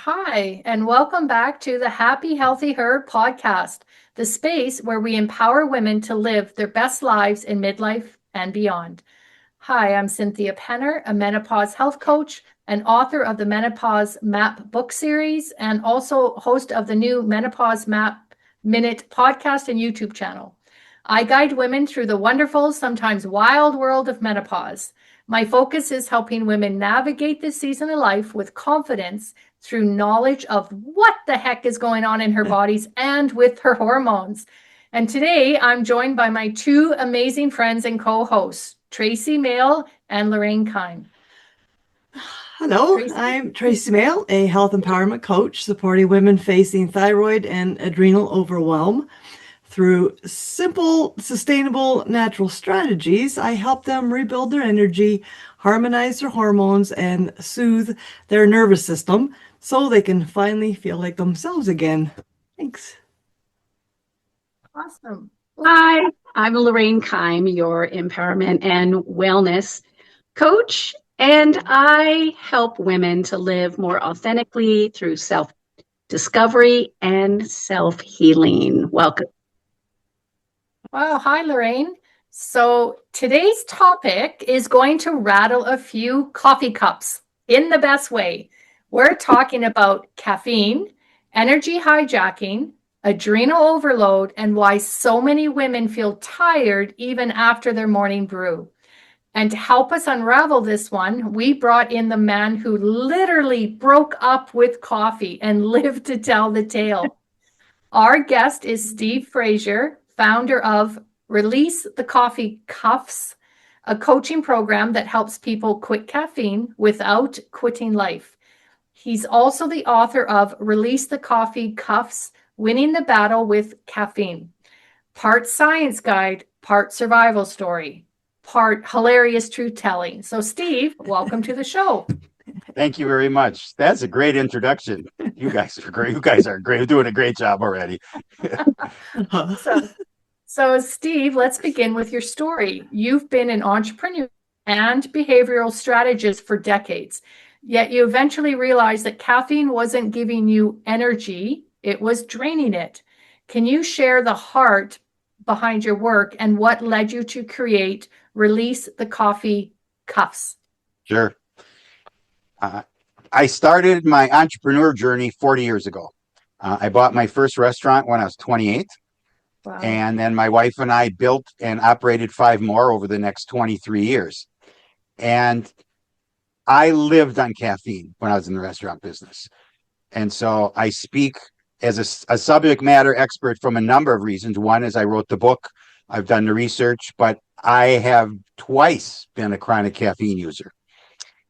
Hi, and welcome back to the Happy Healthy Her podcast, the space where we empower women to live their best lives in midlife and beyond. Hi, I'm Cynthia Penner, a menopause health coach and author of the Menopause Map book series, and also host of the new Menopause Map Minute podcast and YouTube channel. I guide women through the wonderful, sometimes wild world of menopause. My focus is helping women navigate this season of life with confidence through knowledge of what the heck is going on in her bodies and with her hormones. And today I'm joined by my two amazing friends and co-hosts, Tracey Mail and Lorraine Kine. Hello, Tracey? I'm Tracey Mail, a health empowerment coach supporting women facing thyroid and adrenal overwhelm. Through simple, sustainable, natural strategies, I help them rebuild their energy, harmonize their hormones, and soothe their nervous system so they can finally feel like themselves again. Thanks. Awesome. Hi, I'm Lorraine Kine, your empowerment and wellness coach, and I help women to live more authentically through self-discovery and self-healing. Welcome. Wow. Hi, Lorraine. So today's topic is going to rattle a few coffee cups in the best way. We're talking about caffeine, energy hijacking, adrenal overload, and why so many women feel tired even after their morning brew. And to help us unravel this one, we brought in the man who literally broke up with coffee and lived to tell the tale. Our guest is Steve Frazier, founder of Release the Coffee Cuffs, a coaching program that helps people quit caffeine without quitting life. He's also the author of Release the Coffee Cuffs, Winning the Battle with Caffeine. Part science guide, part survival story, part hilarious truth telling. So Steve, welcome to the show. Thank you very much. That's a great introduction. You guys are great. You guys are great. You're doing a great job already. So Steve, let's begin with your story. You've been an entrepreneur and behavioral strategist for decades, yet you eventually realized that caffeine wasn't giving you energy, it was draining it. Can you share the heart behind your work and what led you to create Release the Coffee Cuffs? Sure. I started my entrepreneur journey 40 years ago. I bought my first restaurant when I was 28. Wow. And then my wife and I built and operated 5 more over the next 23 years. And I lived on caffeine when I was in the restaurant business. And so I speak as a subject matter expert from a number of reasons. One is I wrote the book, I've done the research, but I have twice been a chronic caffeine user.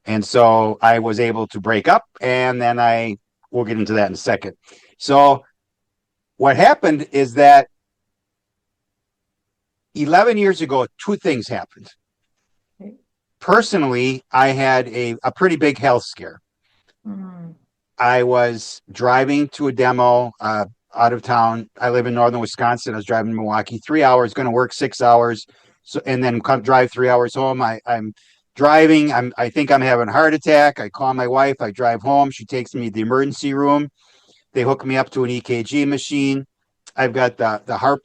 And so I was able to break up, and then we'll get into that in a second. So what happened is that 11 years ago, 2 things happened. Personally, I had a pretty big health scare. Mm-hmm. I was driving to a demo out of town. I live in northern Wisconsin. I was driving to Milwaukee, 3 hours, going to work 6 hours, and then drive 3 hours home. I'm driving. I think I'm having a heart attack. I call my wife. I drive home. She takes me to the emergency room. They hook me up to an EKG machine. I've got the heart.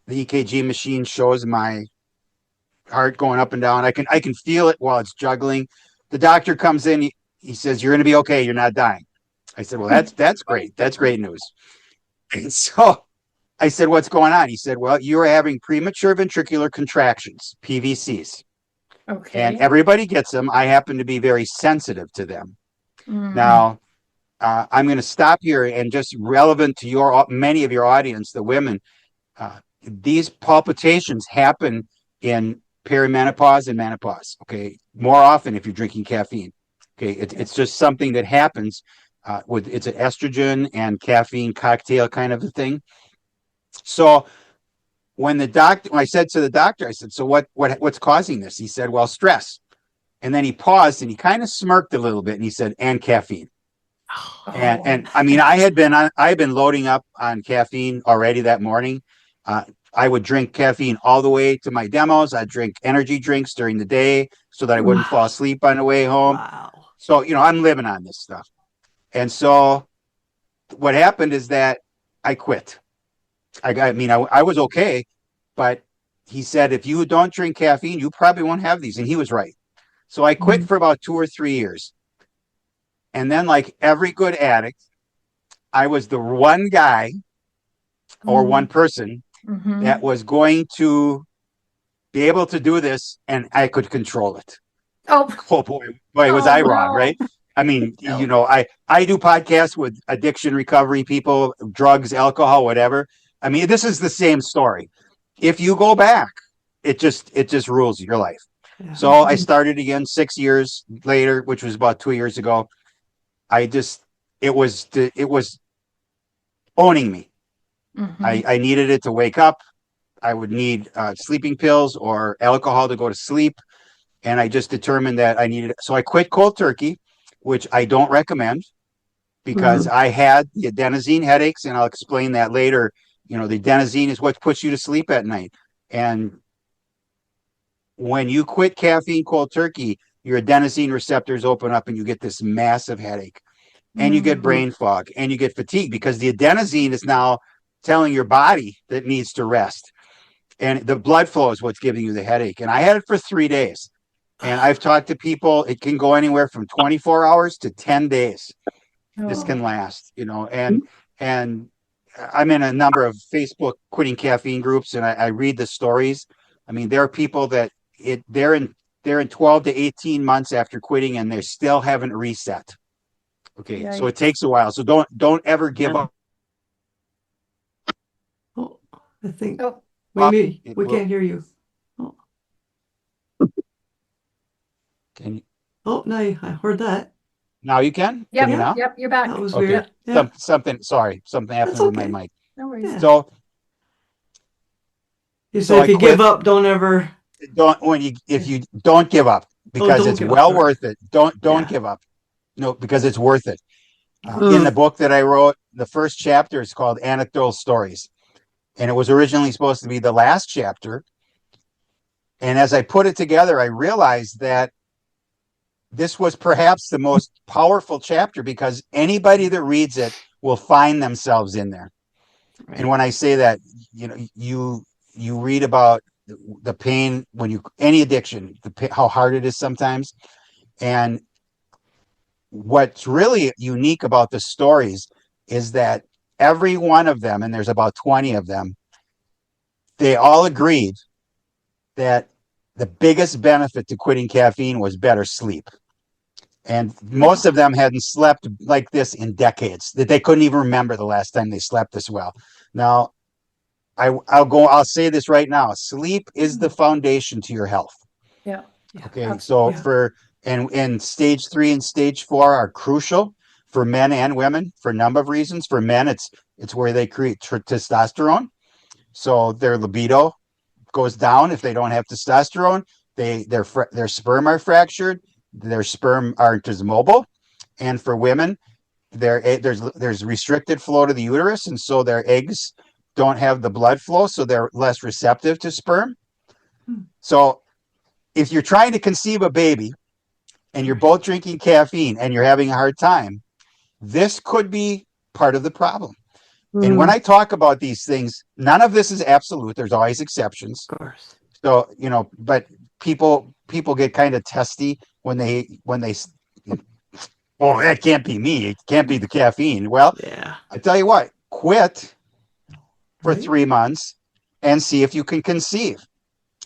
The EKG machine shows my heart going up and down. I can feel it while it's juggling. The doctor comes in. He says, "You're going to be okay. You're not dying." I said, "Well, that's great. That's great news." And so I said, "What's going on?" He said, "Well, you're having premature ventricular contractions, PVCs. Okay. And everybody gets them. I happen to be very sensitive to them." Mm. Now, I'm going to stop here and just relevant to many of your audience, the women. These palpitations happen in perimenopause and menopause. Okay, more often if you're drinking caffeine. Okay, it's just something that happens it's an estrogen and caffeine cocktail kind of a thing. So when I said to the doctor, I said, "So what's causing this?" He said, "Well, stress." And then he paused and he kind of smirked a little bit and he said, "And caffeine." Oh. And I mean, I had been loading up on caffeine already that morning. I would drink caffeine all the way to my demos. I'd drink energy drinks during the day so that I wouldn't fall asleep on the way home. Wow. So, I'm living on this stuff. And so what happened is that I quit. I was okay, but he said, if you don't drink caffeine, you probably won't have these. And he was right. So I quit for about 2 or 3 years. And then, like every good addict, I was the one guy or one person that was going to be able to do this, and I could control it. Oh, boy, was I wrong, right? I mean, I do podcasts with addiction recovery people, drugs, alcohol, whatever. I mean, this is the same story. If you go back, it just rules your life. Yeah. So I started again 6 years later, which was about 2 years ago. It was owning me. I needed it to wake up. I would need sleeping pills or alcohol to go to sleep. And I just determined that I needed it. So I quit cold turkey, which I don't recommend because I had the adenosine headaches, and I'll explain that later. The adenosine is what puts you to sleep at night. And when you quit caffeine cold turkey, your adenosine receptors open up and you get this massive headache, and you get brain fog, and you get fatigue because the adenosine is now telling your body that it needs to rest. And the blood flow is what's giving you the headache. And I had it for 3 days. And I've talked to people, it can go anywhere from 24 hours to 10 days. This can last, and I'm in a number of Facebook quitting caffeine groups, and I read the stories. I mean, there are people that they're in 12 to 18 months after quitting, and they still haven't reset. Okay. Yikes. So it takes a while. So don't ever give up. Oh, I think maybe we can't hear you. Can you? Oh, no, I heard that. Now you can? Yep, can you now? Yep, you're back. That was weird. Yeah. Something happened with my mic. No worries. Yeah. So you said if you give up, if you don't give up, because it's well worth it. Don't give up. No, because it's worth it. In the book that I wrote, the first chapter is called Anecdotal Stories. And it was originally supposed to be the last chapter. And as I put it together, I realized that this was perhaps the most powerful chapter because anybody that reads it will find themselves in there. Right. And when I say that, you read about the pain any addiction, how hard it is sometimes. And what's really unique about the stories is that every one of them, and there's about 20 of them, they all agreed that the biggest benefit to quitting caffeine was better sleep. And most of them hadn't slept like this in decades, that they couldn't even remember the last time they slept this well. Now, I'll say this right now. Sleep is the foundation to your health. Yeah. Okay. So and stage 3 and stage 4 are crucial for men and women for a number of reasons. For men, it's where they create testosterone. So their libido goes down if they don't have testosterone. Their sperm are fractured. Their sperm aren't as mobile. And for women, there's restricted flow to the uterus, and so their eggs don't have the blood flow, so they're less receptive to sperm. So if you're trying to conceive a baby and you're both drinking caffeine and you're having a hard time, this could be part of the problem. And when I talk about these things, none of this is absolute. There's always exceptions. Of course. So, but people get kind of testy when they oh, that can't be me. It can't be the caffeine. Well, I tell you what, quit for 3 months and see if you can conceive.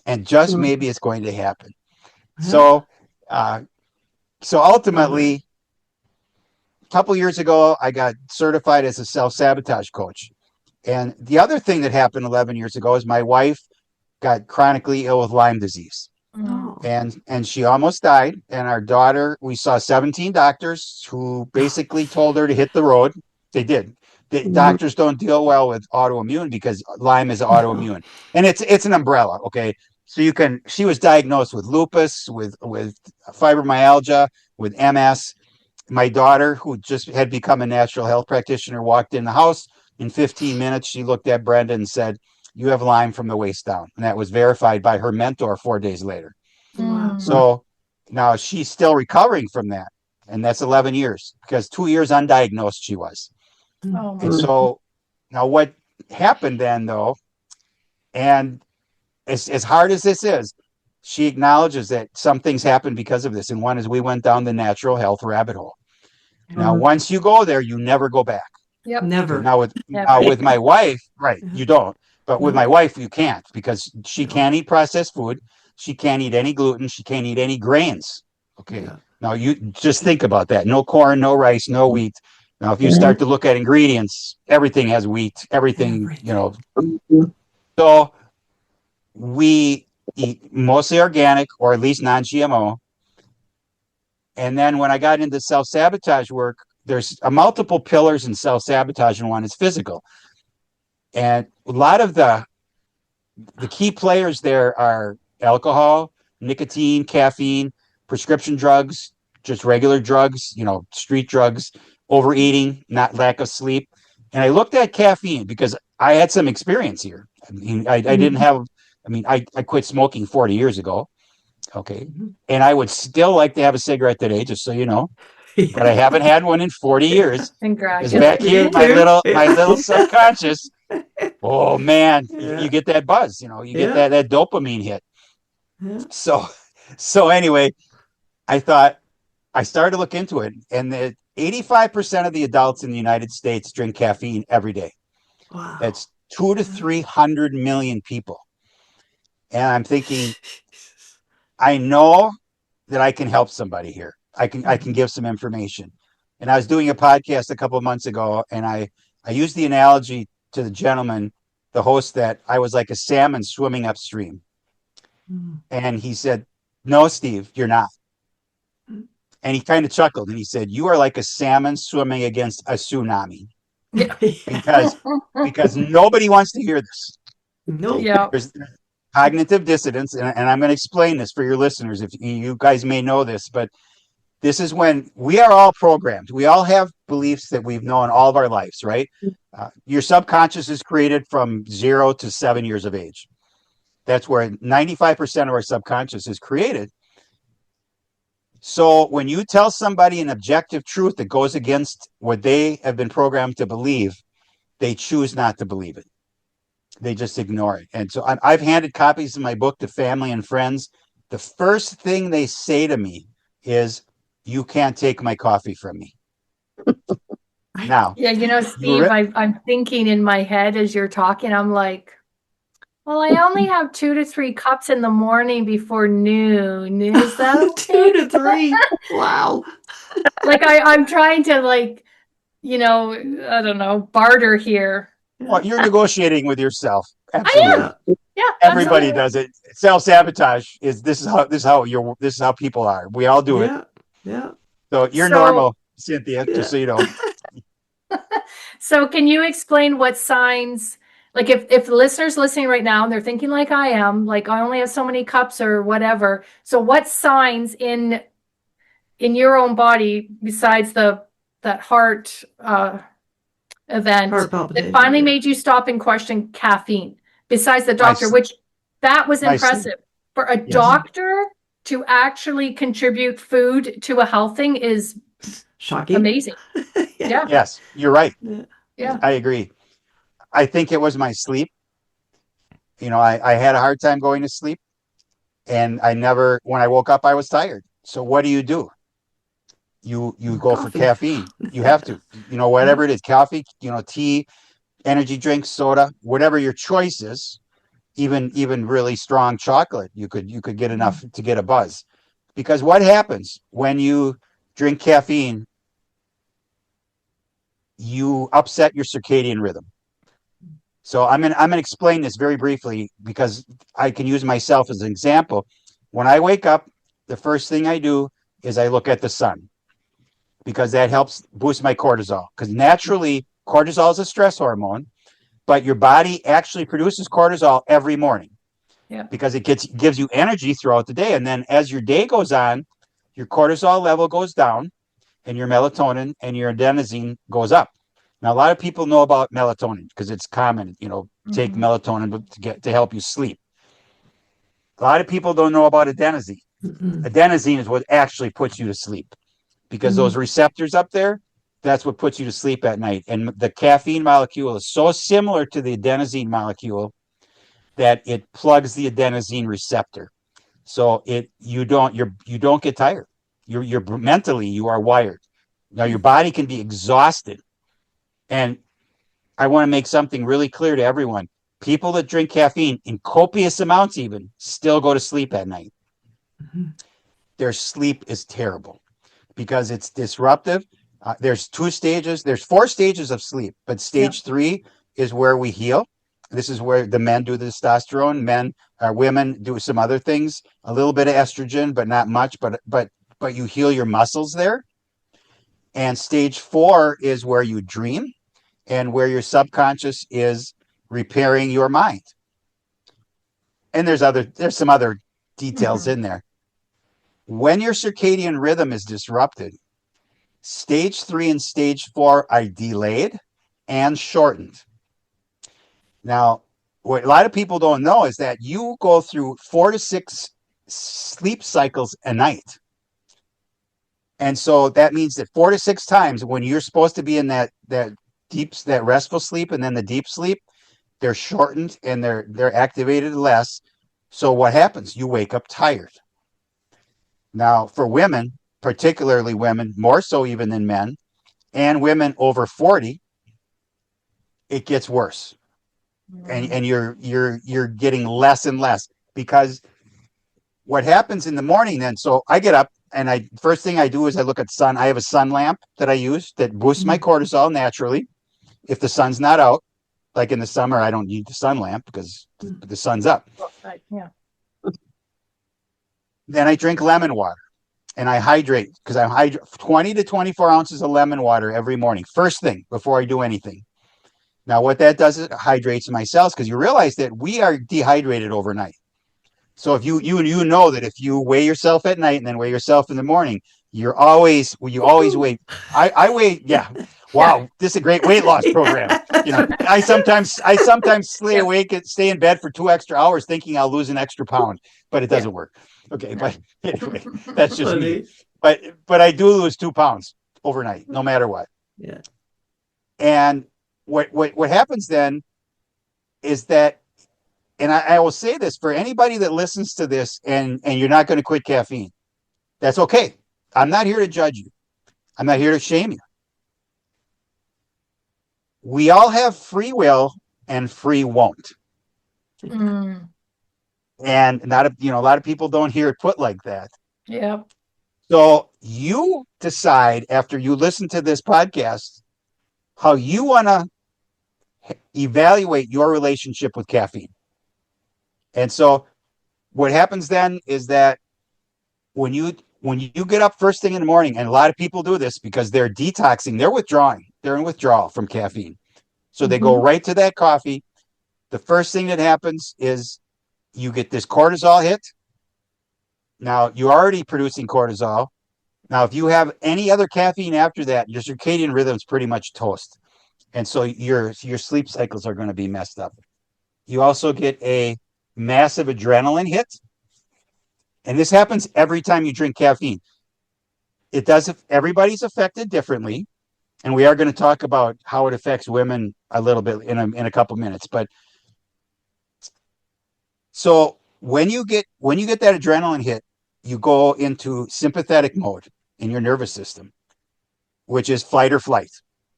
And just maybe it's going to happen. So ultimately, a couple years ago, I got certified as a self-sabotage coach. And the other thing that happened 11 years ago is my wife got chronically ill with Lyme disease. Oh. And she almost died. And our daughter, we saw 17 doctors who basically told her to hit the road. They did. The doctors don't deal well with autoimmune because Lyme is autoimmune. And it's an umbrella, okay? So she was diagnosed with lupus, with fibromyalgia, with MS. My daughter, who just had become a natural health practitioner, walked in the house. In 15 minutes, she looked at Brenda and said, "You have Lyme from the waist down." And that was verified by her mentor 4 days later. Wow. So now she's still recovering from that. And that's 11 years because 2 years undiagnosed she was. Oh my And so now what happened then though, and as hard as this is, she acknowledges that some things happened because of this. And one is we went down the natural health rabbit hole. Now, once you go there, you never go back. Yep. Never. Now with my wife, right, you don't. But with my wife, you can't because she can't eat processed food. She can't eat any gluten. She can't eat any grains. Okay. Yeah. Now you just think about that. No corn, no rice, no wheat. Now, if you start to look at ingredients, everything has wheat, everything. So we eat mostly organic or at least non-GMO. And then when I got into self-sabotage work, there's multiple pillars in self-sabotage, and one is physical. And a lot of the key players there are alcohol, nicotine, caffeine, prescription drugs, just regular drugs, street drugs, overeating, not lack of sleep. And I looked at caffeine because I had some experience here. I mean, I didn't have, I quit smoking 40 years ago. Okay. And I would still like to have a cigarette today, just so you know. But I haven't had one in 40 years. Because back here, my little subconscious, oh man, you get that buzz, you get that dopamine hit. Yeah. So anyway, I started to look into it, and 85% of the adults in the United States drink caffeine every day. Wow. That's 200 to 300 million people. And I'm thinking, I know that I can help somebody here. I can give some information. And I was doing a podcast a couple of months ago, and I used the analogy to the gentleman, the host, that I was like a salmon swimming upstream. And he said, "No, Steve, you're not." And he kind of chuckled and he said, "You are like a salmon swimming against a tsunami." because nobody wants to hear this. No. Yeah. There's cognitive dissonance, and I'm going to explain this for your listeners. If you guys may know this, but this is when we are all programmed. We all have beliefs that we've known all of our lives, right? Your subconscious is created from 0 to 7 years of age. That's where 95% of our subconscious is created. So when you tell somebody an objective truth that goes against what they have been programmed to believe, they choose not to believe it. They just ignore it. And so I've handed copies of my book to family and friends. The first thing they say to me is, "You can't take my coffee from me." Now, yeah, Steve, I'm thinking in my head as you're talking, I'm like, well, I only have 2 to 3 cups in the morning before noon. Is that okay? 2 to 3? Wow. Like I'm trying to I don't know, barter here. Well, you're negotiating with yourself. Absolutely. Yeah. Everybody absolutely. does it. Self-sabotage is this is how people are. We all do it. Yeah. So you're normal, Cynthia, just so you know. So can you explain what signs, like if the listeners listening right now and they're thinking like I am, like I only have so many cups or whatever. So what signs in your own body besides that heart event that finally made you stop and question caffeine, besides the doctor, which that was impressive for a doctor to actually contribute food to a health thing is shocking, amazing. Yeah. Yes, you're right. Yeah, I agree. I think it was my sleep. I had a hard time going to sleep, and when I woke up, I was tired. So what do? You go for caffeine. You have to, whatever it is, coffee, tea, energy drinks, soda, whatever your choice is, even really strong chocolate, you could get enough to get a buzz. Because what happens when you drink caffeine, you upset your circadian rhythm. So I'm going to explain this very briefly because I can use myself as an example. When I wake up, the first thing I do is I look at the sun, because that helps boost my cortisol. Because naturally, cortisol is a stress hormone, but your body actually produces cortisol every morning. Yeah. Because it gives you energy throughout the day. And then as your day goes on, your cortisol level goes down, and your melatonin and your adenosine goes up. Now, a lot of people know about melatonin because it's common, take melatonin to help you sleep. A lot of people don't know about adenosine. Adenosine is what actually puts you to sleep. because those receptors up there, that's what puts you to sleep at night. And the caffeine molecule is so similar to the adenosine molecule that it plugs the adenosine receptor. So you don't get tired. You're mentally, you are wired. Now your body can be exhausted. And I want to make something really clear to everyone. People that drink caffeine in copious amounts even still go to sleep at night. Their sleep is terrible because it's disruptive. There's 4 stages of sleep, but stage 3 is where we heal. This is where the men do the testosterone. Women do some other things, a little bit of estrogen, but not much, but you heal your muscles there. And stage 4 is where you dream and where your subconscious is repairing your mind. And there's some other details in there. When your circadian rhythm is disrupted, stage 3 and stage 4 are delayed and shortened. Now, what a lot of people don't know is that you go through 4 to 6 sleep cycles a night. And so that means that 4 to 6 times when you're supposed to be in that restful sleep and then the deep sleep, they're shortened and they're activated less. So what happens? You wake up tired. Now, for women, particularly women, more so even than men, and women over 40, it gets worse. And you're getting less and less, because what happens in the morning then, so I get up and first thing I do is I look at sun. I have a sun lamp that I use that boosts my cortisol naturally. If the sun's not out, like in the summer, I don't need the sun lamp because the sun's up. Yeah. Then I drink lemon water and I hydrate, because I hydrate 20 to 24 ounces of lemon water every morning, first thing before I do anything. Now, what that does is it hydrates my cells, because you realize that we are dehydrated overnight. So if you know that if you weigh yourself at night and then weigh yourself in the morning, you always weigh. I weigh, yeah. Wow, this is a great weight loss program. I sometimes stay awake and stay in bed for 2 extra hours thinking I'll lose an extra pound, but it doesn't work. Okay, but anyway, that's just me. But I do lose 2 pounds overnight, no matter what. Yeah. And what happens then is that, and I will say this for anybody that listens to this and you're not going to quit caffeine, that's okay. I'm not here to judge you. I'm not here to shame you. We all have free will and free won't. And a lot of people don't hear it put like that. Yeah. So you decide after you listen to this podcast how you want to evaluate your relationship with caffeine. And so what happens then is that when you get up first thing in the morning, and a lot of people do this because they're detoxing, they're in withdrawal from caffeine. So they go right to that coffee. The first thing that happens is you get this cortisol hit. Now, you're already producing cortisol. Now, if you have any other caffeine after that, your circadian rhythm is pretty much toast. And so your sleep cycles are going to be messed up. You also get a massive adrenaline hit. And this happens every time you drink caffeine. It does. Everybody's affected differently. And we are going to talk about how it affects women a little bit in a couple minutes. But so when you get that adrenaline hit, you go into sympathetic mode in your nervous system, which is fight or flight.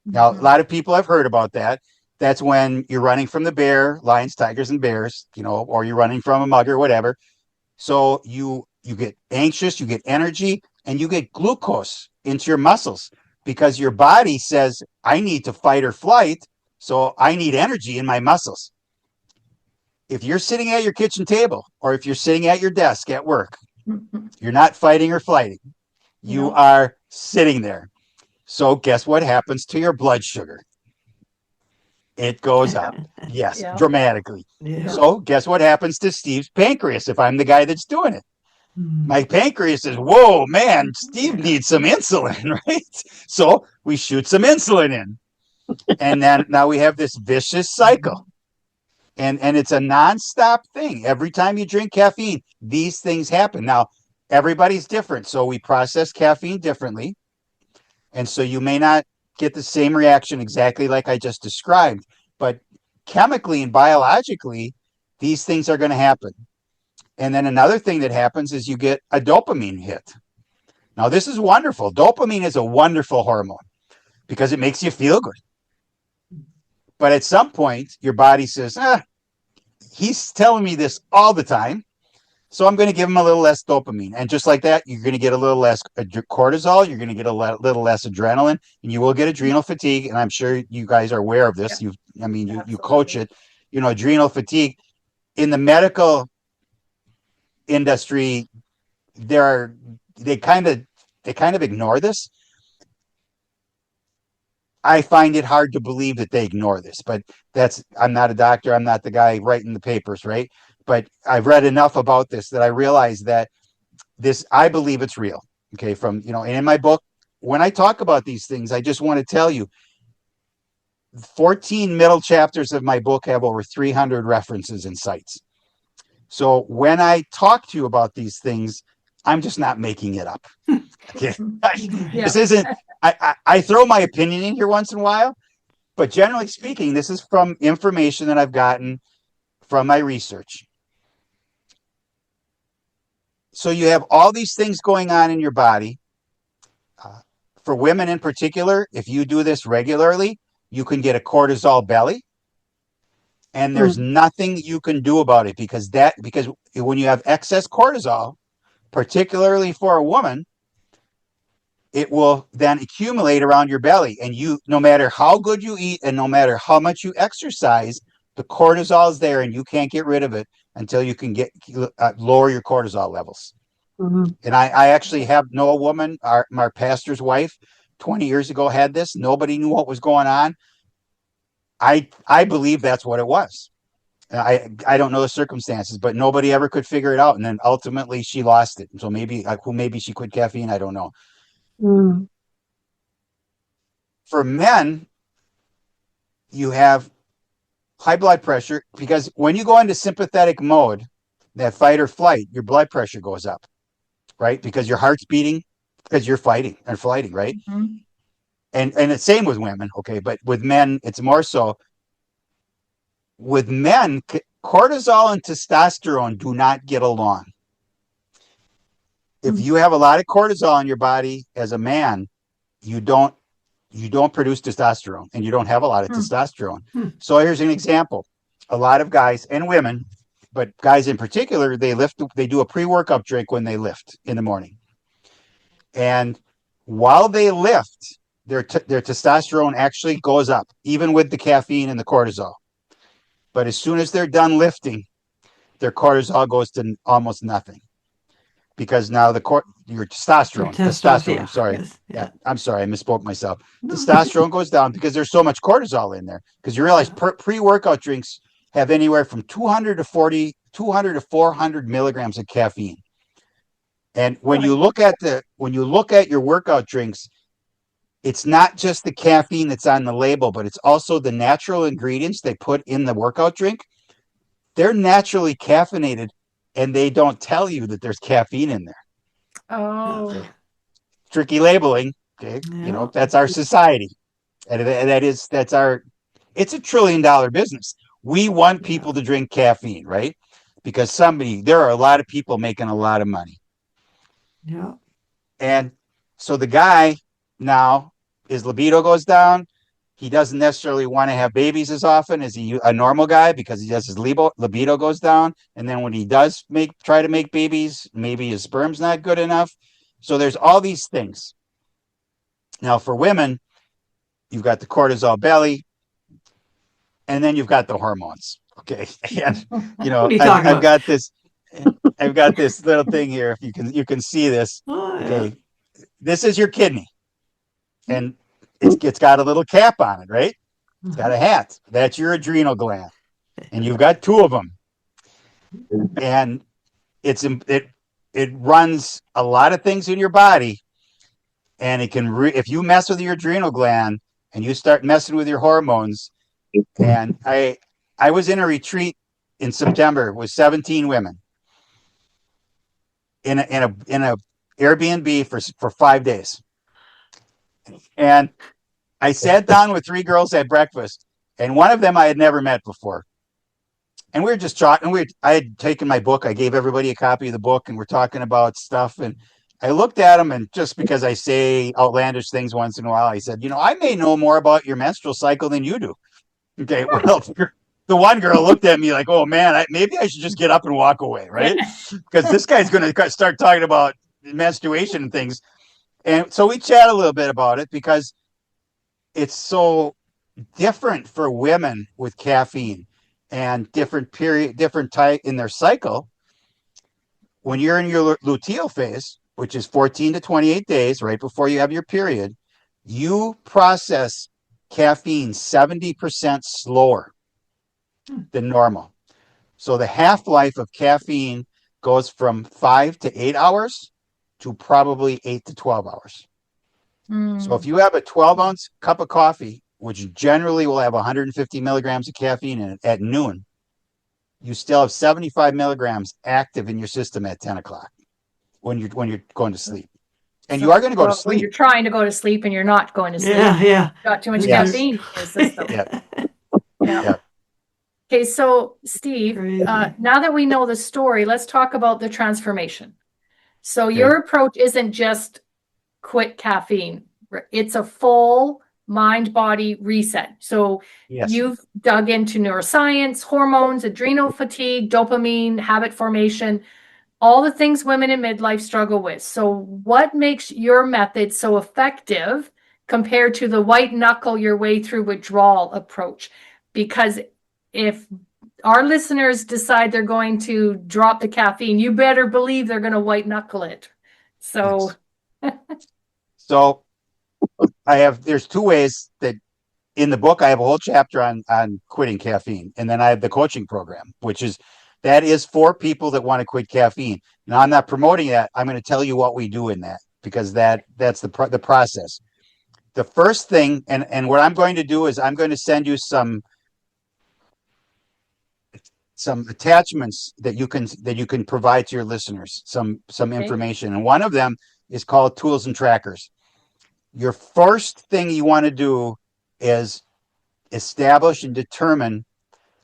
Now, a lot of people have heard about that. That's when you're running from the bear, lions, tigers, and bears, or you're running from a mugger, whatever. So you get anxious, you get energy, and you get glucose into your muscles because your body says, I need to fight or flight, so I need energy in my muscles. If you're sitting at your kitchen table or if you're sitting at your desk at work, you're not fighting or flighting. You are sitting there. So guess what happens to your blood sugar? It goes up. Yes, dramatically. Yeah. So guess what happens to Steve's pancreas if I'm the guy that's doing it? My pancreas says, whoa, man, Steve needs some insulin, right? So we shoot some insulin in. And then now we have this vicious cycle. And it's a nonstop thing. Every time you drink caffeine, these things happen. Now, everybody's different. So we process caffeine differently. And so you may not get the same reaction exactly like I just described, but chemically and biologically, these things are going to happen. And then another thing that happens is you get a dopamine hit. Now, this is wonderful. Dopamine is a wonderful hormone because it makes you feel good. But at some point, your body says, he's telling me this all the time, so I'm going to give him a little less dopamine. And just like that, you're going to get a little less cortisol, you're going to get a little less adrenaline, and you will get adrenal fatigue. And I'm sure you guys are aware of this. Yeah. You coach it, adrenal fatigue. In the medical industry, they kind of ignore this. I find it hard to believe that they ignore this, but I'm not a doctor. I'm not the guy writing the papers, right? But I've read enough about this that I realize that I believe it's real. Okay. And in my book, when I talk about these things, I just want to tell you 14 middle chapters of my book have over 300 references and sites. So when I talk to you about these things, I'm just not making it up. Okay. This isn't, I throw my opinion in here once in a while, but generally speaking, this is from information that I've gotten from my research. So you have all these things going on in your body. For women in particular, if you do this regularly, you can get a cortisol belly. And there's nothing you can do about it because when you have excess cortisol, particularly for a woman, it will then accumulate around your belly. And no matter how good you eat and no matter how much you exercise, the cortisol is there and you can't get rid of it until you can lower your cortisol levels. Mm-hmm. And I actually know a woman, our pastor's wife, 20 years ago had this. Nobody knew what was going on. I believe that's what it was. I don't know the circumstances, but nobody ever could figure it out. And then ultimately she lost it. So maybe she quit caffeine. I don't know. Mm. For men, you have high blood pressure because when you go into sympathetic mode, that fight or flight, your blood pressure goes up, right? Because your heart's beating because you're fighting and flighting, right? Mm-hmm. And it's same with women, okay? But with men, it's more so. With men, cortisol and testosterone do not get along. If you have a lot of cortisol in your body as a man, you don't produce testosterone and you don't have a lot of testosterone. So here's an example. A lot of guys and women, but guys in particular, they do a pre-workout drink when they lift in the morning. And while they lift, their testosterone actually goes up, even with the caffeine and the cortisol. But as soon as they're done lifting, their cortisol goes to almost nothing. Because now your testosterone, sorry. Yes. Yeah, I'm sorry, I misspoke myself. No. Testosterone goes down because there's so much cortisol in there. Because you realize pre-workout drinks have anywhere from 200 to 400 milligrams of caffeine. And when you look at your workout drinks, it's not just the caffeine that's on the label, but it's also the natural ingredients they put in the workout drink. They're naturally caffeinated, and they don't tell you that there's caffeine in there. Oh. Tricky labeling. Okay. Yeah. That's our society. And it's a $1 trillion business. We want people to drink caffeine, right? Because there are a lot of people making a lot of money. Yeah. And so the guy now, his libido goes down. He doesn't necessarily want to have babies as often as a normal guy because his libido goes down. And then when he does try to make babies, maybe his sperm's not good enough. So there's all these things. Now for women, you've got the cortisol belly, and then you've got the hormones. Okay. And I've got this little thing here. If you can see this. Oh, yeah. Okay. This is your kidney. And it's got a little cap on it, right? It's got a hat. That's your adrenal gland. And you've got two of them. And it runs a lot of things in your body. And it can, if you mess with your adrenal gland and you start messing with your hormones. And I was in a retreat in September with 17 women in a Airbnb for 5 days. And I sat down with 3 girls at breakfast, and one of them I had never met before. And we were just talking. I had taken my book. I gave everybody a copy of the book, and we're talking about stuff. And I looked at them, and just because I say outlandish things once in a while, I said, I may know more about your menstrual cycle than you do. Okay, well, the one girl looked at me like, oh man, maybe I should just get up and walk away, right? Because this guy's going to start talking about menstruation and things. And so we chat a little bit about it because it's so different for women with caffeine and different type in their cycle. When you're in your luteal phase, which is 14 to 28 days, right before you have your period, you process caffeine 70% slower than normal. So the half-life of caffeine goes from 5 to 8 hours to probably 8 to 12 hours. So if you have a 12-ounce cup of coffee, which generally will have 150 milligrams of caffeine in it at noon, you still have 75 milligrams active in your system at 10 o'clock when you're going to sleep. And you are going to go to sleep. When you're trying to go to sleep and you're not going to sleep. Yeah. Got too much caffeine in your system. Yeah. Okay, so Steve, now that we know the story, let's talk about the transformation. So your approach isn't just quit caffeine. It's a full mind-body reset. So you've dug into neuroscience, hormones, adrenal fatigue, dopamine, habit formation, all the things women in midlife struggle with. So what makes your method so effective compared to the white knuckle your way through withdrawal approach? Because if our listeners decide they're going to drop the caffeine, you better believe they're going to white knuckle it. So, so there's 2 ways that in the book, I have a whole chapter on quitting caffeine. And then I have the coaching program, that is for people that want to quit caffeine. Now, I'm not promoting that. I'm going to tell you what we do in that, because that's the process. The first thing, and what I'm going to do is I'm going to send you some attachments that you can provide to your listeners, some information. And one of them is called Tools and Trackers. Your first thing you want to do is establish and determine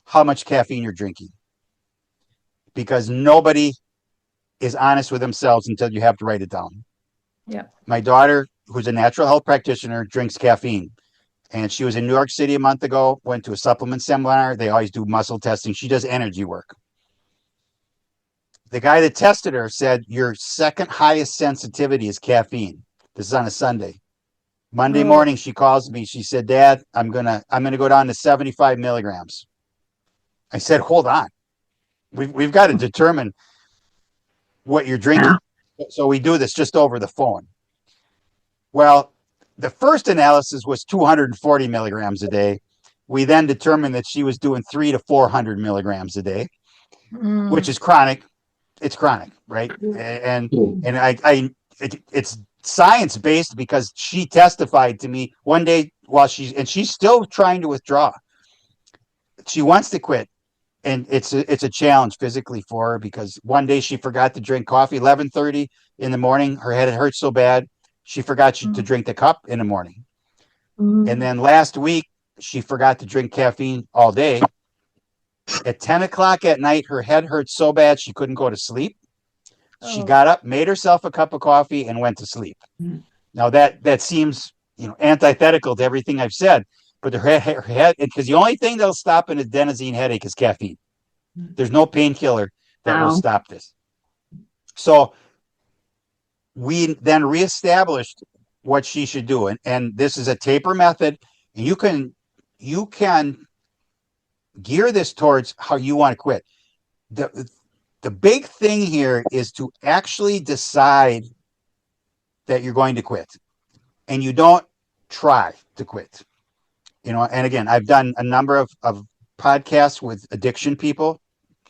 how much caffeine you're drinking, because nobody is honest with themselves until you have to write it down. Yeah. My daughter, who's a natural health practitioner, drinks caffeine. And she was in New York City a month ago, went to a supplement seminar. They always do muscle testing. She does energy work. The guy that tested her said, your second highest sensitivity is caffeine. This is on a Sunday. Monday morning, she calls me. She said, Dad, I'm gonna go down to 75 milligrams. I said, hold on. We've got to determine what you're drinking. So we do this just over the phone. Well, the first analysis was 240 milligrams a day. We then determined that she was doing 300 to 400 milligrams a day, which is chronic. It's chronic, right? And it's science-based, because she testified to me one day she's still trying to withdraw. She wants to quit. And it's a challenge physically for her, because one day she forgot to drink coffee, 11:30 in the morning. Her head hurt so bad, she forgot to drink the cup in the morning. And then last week, she forgot to drink caffeine all day. At 10 o'clock at night, her head hurt so bad she couldn't go to sleep. She got up, made herself a cup of coffee, and went to sleep. Now that seems antithetical to everything I've said. But her head, because the only thing that'll stop an adenosine headache is caffeine. There's no painkiller that will stop this. So we then reestablished what she should do. And this is a taper method. And you can gear this towards how you want to quit. The big thing here is to actually decide that you're going to quit. And you don't try to quit. And again, I've done a number of podcasts with addiction people,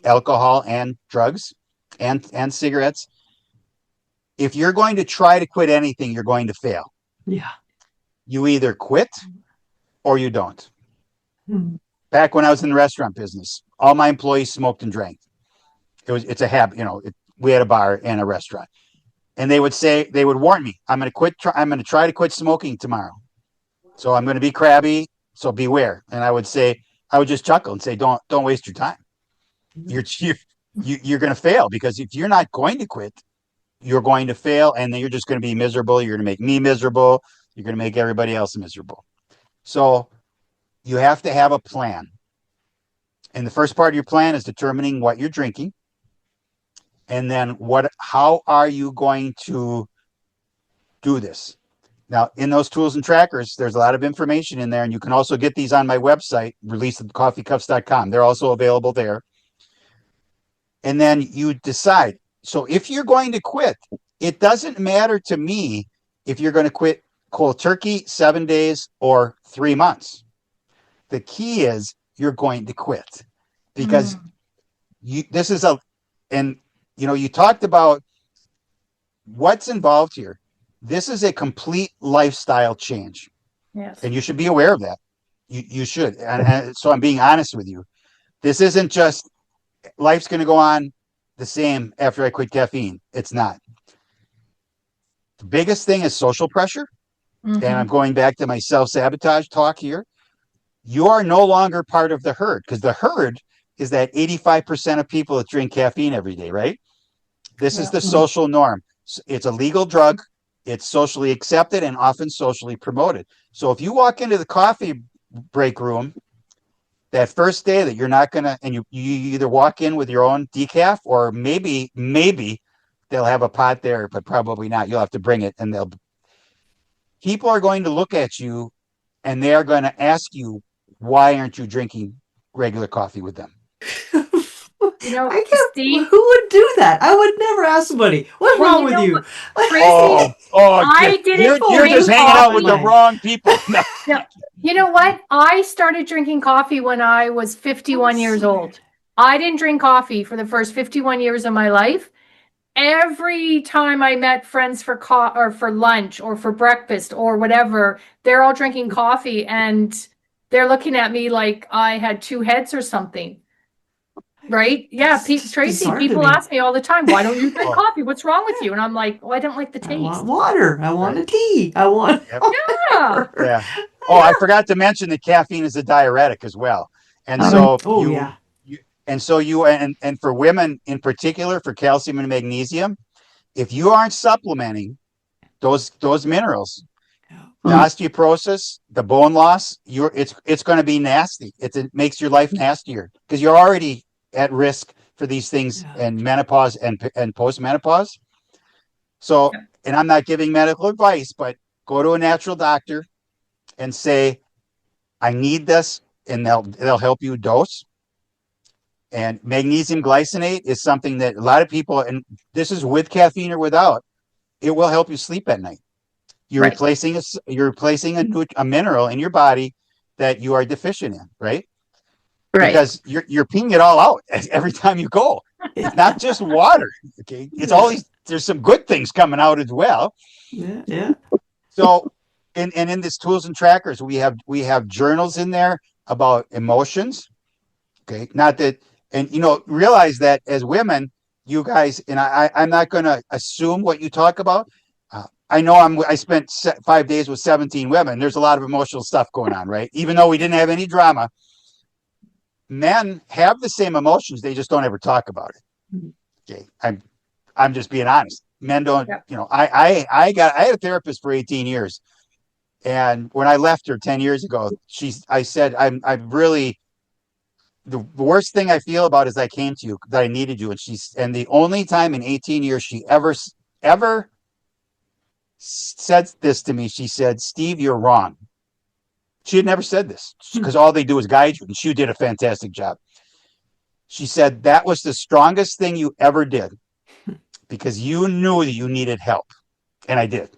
alcohol and drugs and cigarettes. If you're going to try to quit anything, you're going to fail. Yeah. You either quit or you don't. Back when I was in the restaurant business, all my employees smoked and drank. It's a habit, we had a bar and a restaurant. and they would warn me, I'm going to try to quit smoking tomorrow. So I'm going to be crabby. So beware. And I would just chuckle and say, don't waste your time. You're going to fail, because if you're not going to quit, you're going to fail. And then you're just going to be miserable. You're going to make me miserable. You're going to make everybody else miserable. So you have to have a plan. And the first part of your plan is determining what you're drinking. And then how are you going to do this? Now, in those tools and trackers, there's a lot of information in there, and you can also get these on my website, releaseofcoffeecups.com. They're also available there. And then you decide. So if you're going to quit, it doesn't matter to me if you're going to quit cold turkey 7 days or 3 months. The key is you're going to quit, because you talked about what's involved here. This is a complete lifestyle change. Yes. And you should be aware of that. You should. And so I'm being honest with you. This isn't just life's going to go on the same after I quit caffeine. It's not. The biggest thing is social pressure. And I'm going back to my self-sabotage talk here. You are no longer part of the herd, because the herd is that 85% of people that drink caffeine every day, right? This is the social norm. It's a legal drug. It's socially accepted and often socially promoted. So if you walk into the coffee break room that first day that you're not going to, and you either walk in with your own decaf, or maybe they'll have a pot there, but probably not. You'll have to bring it, and people are going to look at you, and they are going to ask you, why aren't you drinking regular coffee with them? I can't. Steve, who would do that? I would never ask somebody, what's wrong with you? Tracey, I didn't you're just hanging out with the wrong people. No. You know what? I started drinking coffee when I was 51 years old. I didn't drink coffee for the first 51 years of my life. Every time I met friends for lunch or for breakfast or whatever, they're all drinking coffee, and they're looking at me like I had two heads or something. Right? Yeah, Tracey, people ask me all the time, why don't you drink coffee? What's wrong with you? And I'm like, I don't like the taste. I want water. I want a tea. I want... Yeah. Oh, I forgot to mention that caffeine is a diuretic as well. And so and for women in particular, for calcium and magnesium, if you aren't supplementing those minerals, the osteoporosis, the bone loss, it's going to be nasty. It makes your life nastier, because you're already at risk for these things in menopause and post-menopause. So, and I'm not giving medical advice, but go to a natural doctor and say, I need this, and they'll help you dose. And magnesium glycinate is something that a lot of people, and this is with caffeine or without, it will help you sleep at night. You're replacing a mineral in your body that you are deficient in, right? Right. Because you're peeing it all out every time you go. It's not just water. Okay. It's all these, there's some good things coming out as well. Yeah. So, and in this tools and trackers, we have journals in there about emotions. Okay. Not that, and realize that as women, you guys, and I'm not going to assume what you talk about. I know I spent 5 days with 17 women. There's a lot of emotional stuff going on, right? Even though we didn't have any drama. Men have the same emotions, they just don't ever talk about it. Okay, I'm just being honest. Men don't. I had a therapist for 18 years, and when I left her 10 years ago, I said I'm really, the worst thing I feel about is I came to you that I needed you, and the only time in 18 years she ever said this to me, she said, Steve, you're wrong. She had never said this, because all they do is guide you, and she did a fantastic job. She said, that was the strongest thing you ever did, because you knew that you needed help. And I did.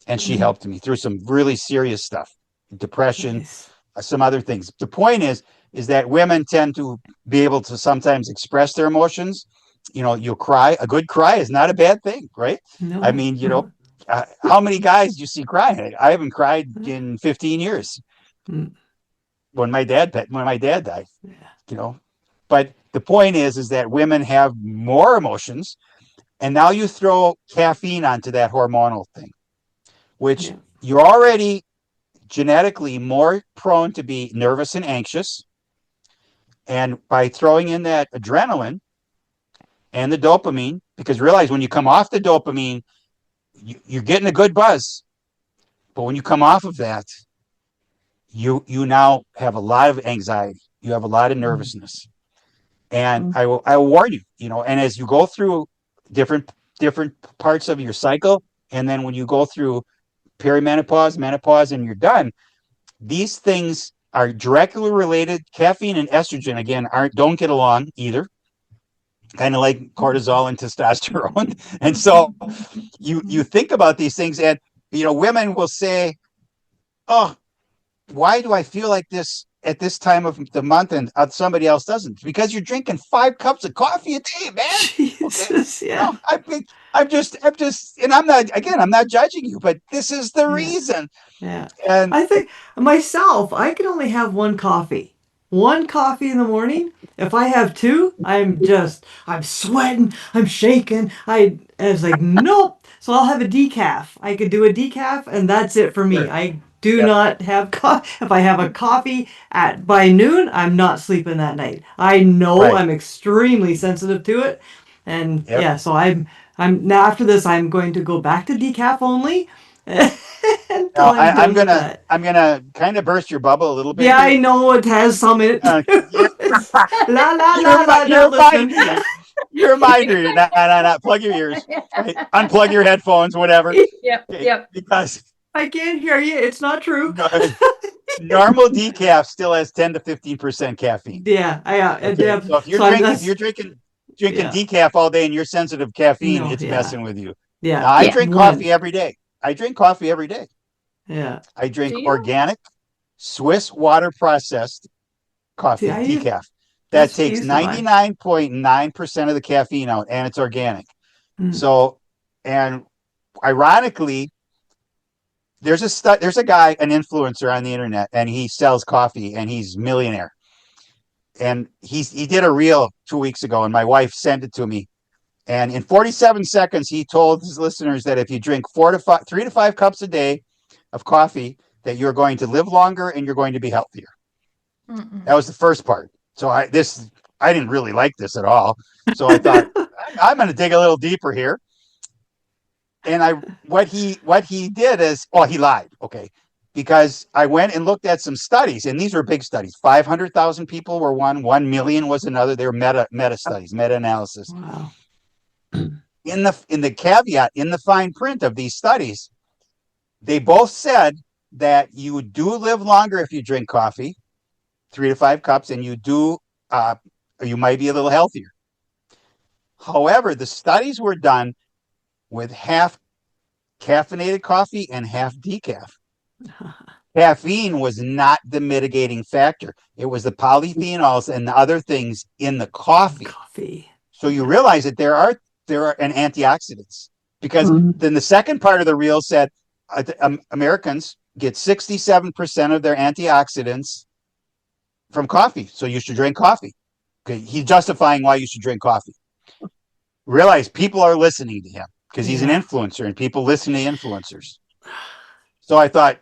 And she helped me through some really serious stuff, depression, some other things. The point is that women tend to be able to sometimes express their emotions. You'll cry. A good cry is not a bad thing, right? No. I mean, how many guys do you see crying? I haven't cried in 15 years. When my dad died, but the point is that women have more emotions, And now you throw caffeine onto that hormonal thing, which you're already genetically more prone to be nervous and anxious. And by throwing in that adrenaline and the dopamine, because realize when you come off the dopamine, you're getting a good buzz. But when you come off of that, you now have a lot of anxiety. You have a lot of nervousness. And I will warn you, and as you go through different parts of your cycle, and then when you go through perimenopause, menopause, and you're done, these things are directly related. Caffeine and estrogen, again, don't get along either. Kind of like cortisol and testosterone. And so you think about these things, and women will say, oh, why do I feel like this at this time of the month and somebody else doesn't? Because you're drinking 5 cups of coffee a day, man. Jesus, okay? Yeah. I'm just, and I'm not judging you, but this is the reason. Yeah. And I think myself, I can only have one coffee. One coffee in the morning. If I have 2, I'm sweating, I'm shaking. It's like, nope. So I'll have a decaf. I could do a decaf, and that's it for me. Sure. I do not have coffee. If I have a coffee by noon, I'm not sleeping that night. I know I'm extremely sensitive to it, and so I'm now after this, I'm going to go back to decaf only. I'm gonna kind of burst your bubble a little bit. Yeah, I know it has some in it. La la la la. You're a mind reader. Not plug your ears. Right? Unplug your headphones, whatever. Yep. Because I can't hear you. It's not true. Normal decaf still has 10 to 15% caffeine. Yeah. So if you're drinking decaf all day and you're sensitive to caffeine, it's messing with you. Yeah. Now, I drink coffee every day. Yeah. I drink organic, Swiss water processed coffee, decaf. That takes 99.9% of the caffeine out, and it's organic. So, and ironically, there's a guy, an influencer on the internet, and he sells coffee, and he's a millionaire. And he did a reel 2 weeks ago, and my wife sent it to me. And in 47 seconds, he told his listeners that if you drink 3 to 5 cups a day of coffee, that you're going to live longer and you're going to be healthier. That was the first part. So I didn't really like this at all. So I thought I'm going to dig a little deeper here. And what he did is, he lied. Okay. Because I went and looked at some studies, and these were big studies. 500,000 people were one, 1 million was another. They were meta studies, meta-analysis. Wow. In the caveat, in the fine print of these studies, they both said that you do live longer if you drink coffee, 3 to 5 cups, and you might be a little healthier. However, the studies were done with half caffeinated coffee and half decaf. Caffeine was not the mitigating factor. It was the polyphenols and the other things in the coffee. So you realize that there are antioxidants, because then the second part of the reel said Americans get 67% of their antioxidants from coffee. So you should drink coffee. Okay, he's justifying why you should drink coffee. Realize people are listening to him because he's an influencer, and people listen to influencers. So I thought,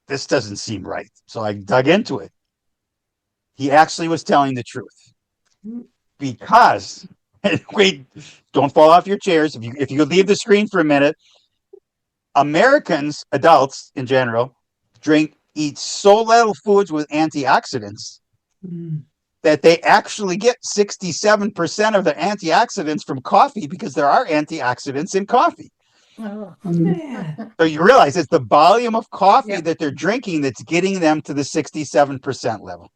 this doesn't seem right. So I dug into it. He actually was telling the truth, because wait, don't fall off your chairs. If you leave the screen for a minute, Americans, adults in general, eat so little foods with antioxidants that they actually get 67% of their antioxidants from coffee, because there are antioxidants in coffee. Oh. So you realize it's the volume of coffee that they're drinking that's getting them to the 67% level.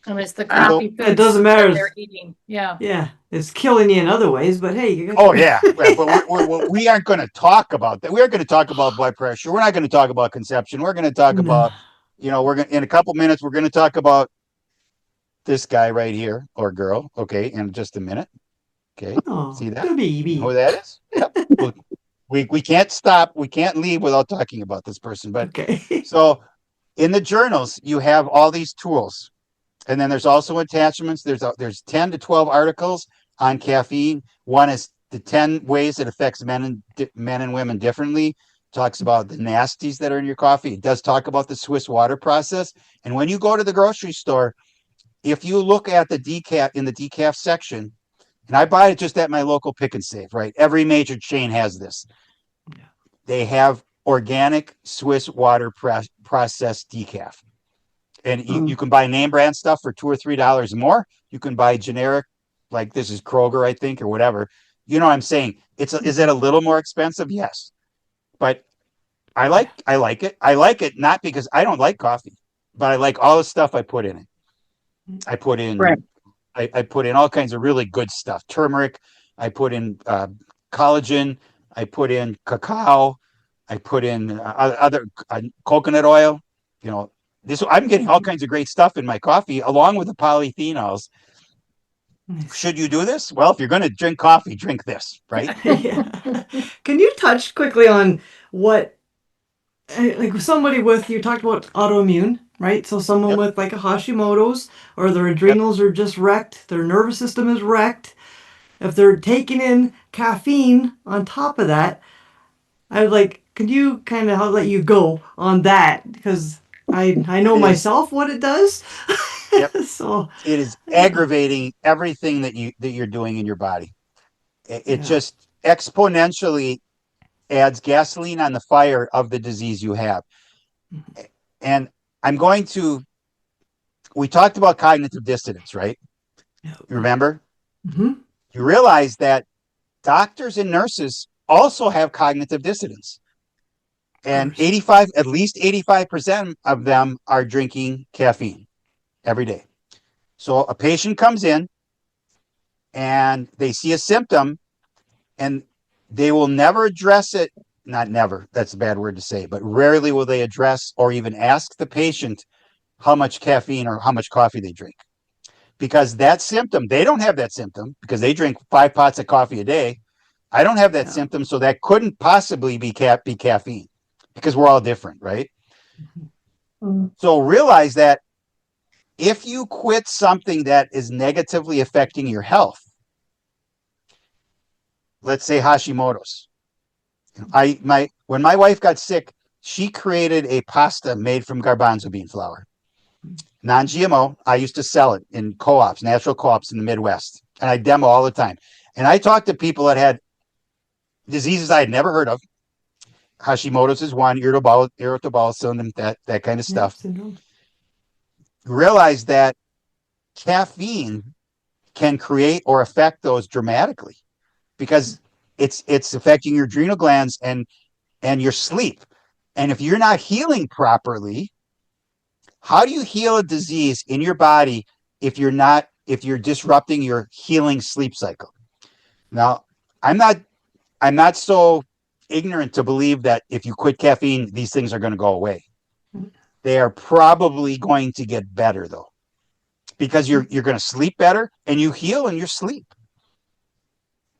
And it's the crappy foods it doesn't matter. they're eating. Yeah, it's killing you in other ways, but hey, but we aren't going to talk about that. We're going to talk about blood pressure. We're not going to talk about conception. We're going to talk about, in a couple minutes, we're going to talk about this guy right here, or girl. Okay, in just a minute. Okay, see that? Baby. Who that is? Yep. We can't stop. We can't leave without talking about this person. But so in the journals, you have all these tools. And then there's also attachments. There's 10 to 12 articles on caffeine. One is the 10 ways it affects men and women differently. Talks about the nasties that are in your coffee. It does talk about the Swiss water process. And when you go to the grocery store, if you look at the decaf in the decaf section, and I buy it just at my local pick and save, right? Every major chain has this. Yeah. They have organic Swiss water processed decaf. And you can buy name brand stuff for $2 or $3 more. You can buy generic, like this is Kroger, I think, or whatever. You know what I'm saying? Is it a little more expensive? Yes. But I like it. I like it not because I don't like coffee, but I like all the stuff I put in it. I put in Right. I put in all kinds of really good stuff. Turmeric. I put in collagen. I put in cacao. I put in other coconut oil. You know, I'm getting all kinds of great stuff in my coffee, along with the polyphenols. Should you do this? Well, if you're going to drink coffee, drink this, right? Yeah. Can you touch quickly on what, like somebody with, you talked about autoimmune, right? So someone Yep. with like a Hashimoto's, or their adrenals are just wrecked, their nervous system is wrecked. If they're taking in caffeine on top of that, I would like, could you kind of let you go on that? Because I know myself what it does. Yep. So It is aggravating everything that you're doing in your body. It just exponentially adds gasoline on the fire of the disease you have. And we talked about cognitive dissonance, right? Yeah. You remember? Mm-hmm. You realize that doctors and nurses also have cognitive dissonance. And at least 85% of them are drinking caffeine every day. So a patient comes in and they see a symptom and they will never address it. Not never, that's a bad word to say, but rarely will they address or even ask the patient how much caffeine or how much coffee they drink. Because that symptom, they don't have that symptom because they drink 5 pots of coffee a day. I don't have that symptom, so that couldn't possibly be caffeine because we're all different, right? Mm-hmm. So realize that if you quit something that is negatively affecting your health, let's say Hashimoto's. When my wife got sick, she created a pasta made from garbanzo bean flour, non-GMO. I used to sell it in co-ops, natural co-ops in the Midwest, and I demo all the time. And I talked to people that had diseases I had never heard of. Hashimoto's is one, irritable syndrome, that kind of stuff. Realize that caffeine can create or affect those dramatically because it's affecting your adrenal glands and your sleep. And if you're not healing properly, how do you heal a disease in your body if you're disrupting your healing sleep cycle? Now, I'm not so ignorant to believe that if you quit caffeine, these things are going to go away. They are probably going to get better though, because you're going to sleep better and you heal in your sleep.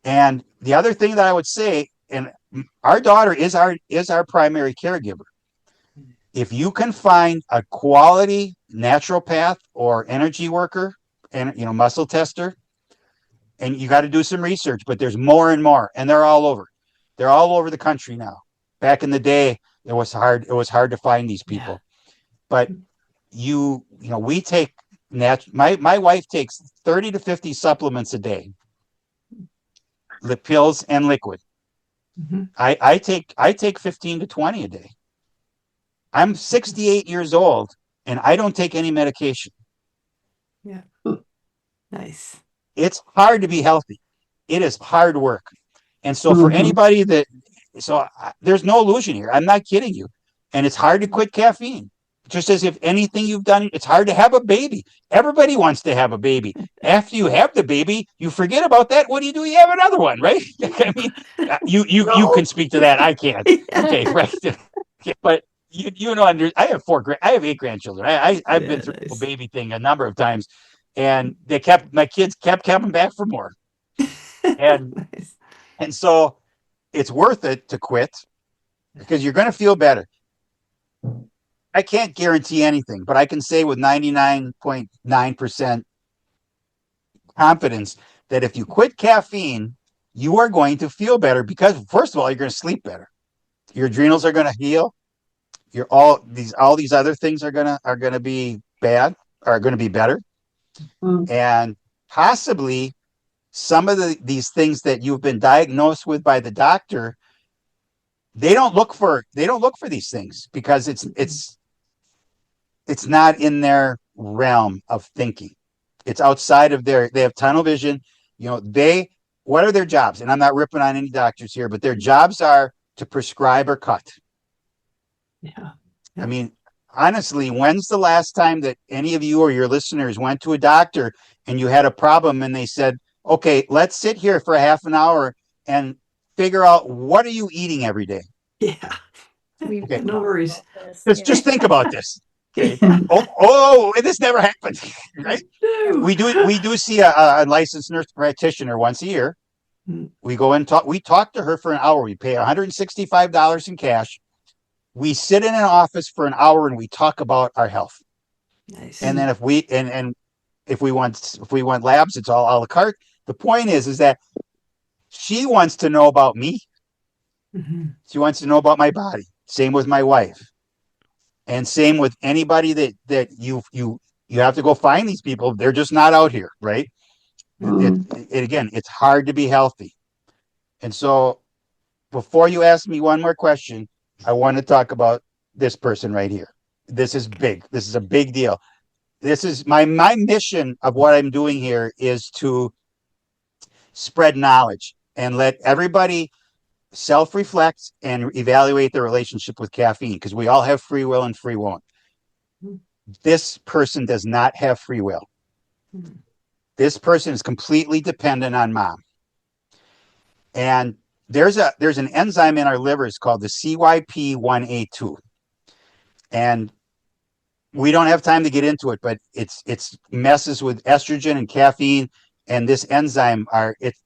And the other thing that I would say, and our daughter is our primary caregiver. If you can find a quality naturopath or energy worker and muscle tester, and you got to do some research, but there's more and more, and they're all over. They're all over the country now. Back in the day, it was hard to find these people. But we take my wife takes 30 to 50 supplements a day. The pills and liquid. Mm-hmm. I take 15 to 20 a day. I'm 68 years old and I don't take any medication. Yeah. Nice. It's hard to be healthy. It is hard work. And so for anybody there's no illusion here. I'm not kidding you. And it's hard to quit caffeine. Just as if anything you've done, it's hard to have a baby. Everybody wants to have a baby. After you have the baby, you forget about that. What do? You have another one, right? I mean, you can speak to that. I can't. Okay, right. But I have 8 grandchildren. I've been through a baby thing a number of times, and my kids kept coming back for more. And and so it's worth it to quit because you're going to feel better. I can't guarantee anything, but I can say with 99.9% confidence that if you quit caffeine you are going to feel better because, first of all, you're going to sleep better. Your adrenals are going to heal. All these other things are gonna be bad, are going to be better, and possibly some of these things that you've been diagnosed with by the doctor, they don't look for these things because it's not in their realm of thinking. It's outside of they have tunnel vision. What are their jobs? And I'm not ripping on any doctors here, but their jobs are to prescribe or cut. Yeah. I mean, honestly, when's the last time that any of you or your listeners went to a doctor and you had a problem and they said, okay, let's sit here for a half an hour and figure out what are you eating every day? Yeah. Okay. No worries. Just think about this. Okay. This never happened. Right? No. We do see a licensed nurse practitioner once a year. We go and talk to her for an hour. We pay $165 in cash. We sit in an office for an hour and we talk about our health. Nice. And then if we want labs, it's all a la carte. The point is that she wants to know about me. Mm-hmm. She wants to know about my body. Same with my wife. And same with anybody that you have to go find these people. They're just not out here, right? Again, it's hard to be healthy. And so before you ask me one more question, I want to talk about this person right here. This is big. This is a big deal. This is my mission of what I'm doing here is to spread knowledge and let everybody self-reflect and evaluate their relationship with caffeine, because we all have free will and free won't. This person does not have free will. This person is completely dependent on mom. And there's an enzyme in our livers called the CYP1A2. And we don't have time to get into it, but it's messes with estrogen and caffeine, and this enzyme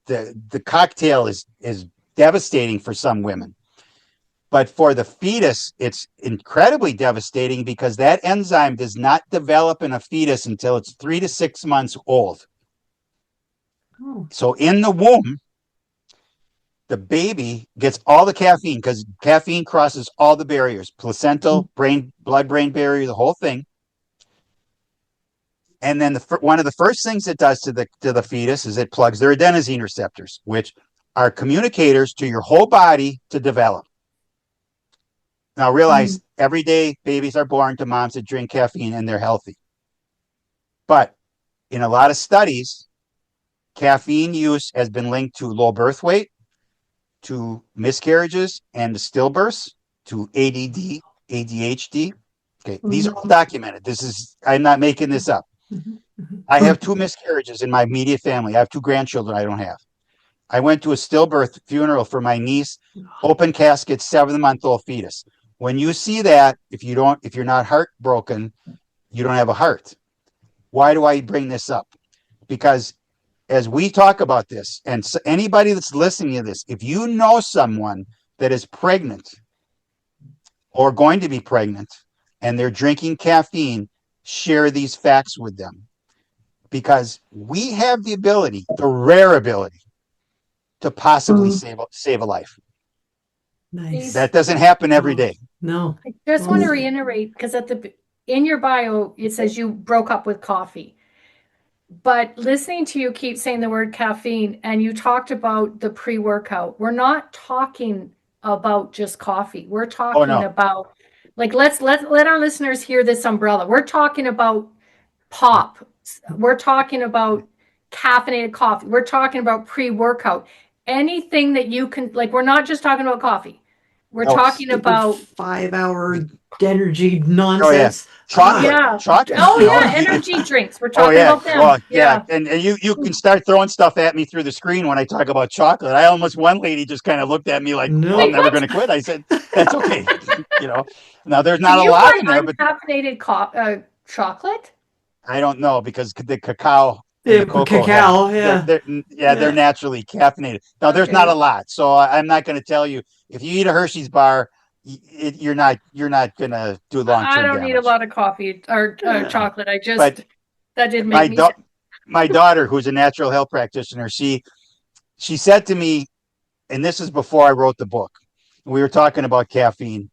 the cocktail is devastating for some women. But for the fetus, it's incredibly devastating because that enzyme does not develop in a fetus until it's 3 to 6 months old. Oh. So in the womb, the baby gets all the caffeine because caffeine crosses all the barriers, placental, blood-brain barrier, the whole thing. And then one of the first things it does to the fetus is it plugs their adenosine receptors, which are communicators to your whole body to develop. Now realize every day babies are born to moms that drink caffeine and they're healthy. But in a lot of studies, caffeine use has been linked to low birth weight, to miscarriages and to stillbirths, to ADD, ADHD. Okay, these are all documented. I'm not making this up. I have 2 miscarriages in my immediate family. I have 2 grandchildren I don't have. I went to a stillbirth funeral for my niece, open casket, 7-month-old fetus. When you see that, if you're not heartbroken, you don't have a heart. Why do I bring this up? Because as we talk about this, and anybody that's listening to this, if you know someone that is pregnant or going to be pregnant and they're drinking caffeine, share these facts with them. Because we have the ability, the rare ability, to possibly save a life. Nice. That doesn't happen every day. No. I just want to reiterate, because in your bio, it says you broke up with coffee. But listening to you keep saying the word caffeine, and you talked about the pre-workout. We're not talking about just coffee. We're talking about, like, let our listeners hear this umbrella. We're talking about pop. We're talking about caffeinated coffee. We're talking about pre-workout. Anything that you can, like, we're not just talking about coffee. We're talking about 5-hour energy nonsense. Chocolate. Energy drinks. We're talking about them. Well, and you can start throwing stuff at me through the screen when I talk about chocolate. One lady just kind of looked at me like, No. I'm never going to quit. I said, that's okay. Now there's not a lot in there, but caffeinated chocolate. I don't know because the cacao. Yeah, cacao. Yeah. They're naturally caffeinated. Now there's not a lot, so I'm not going to tell you. If you eat a Hershey's bar, you're not going to do long-term I don't damage. need a lot of coffee or chocolate. That didn't make me. My daughter, who's a natural health practitioner, she she said to me, and this is before I wrote the book, we were talking about caffeine,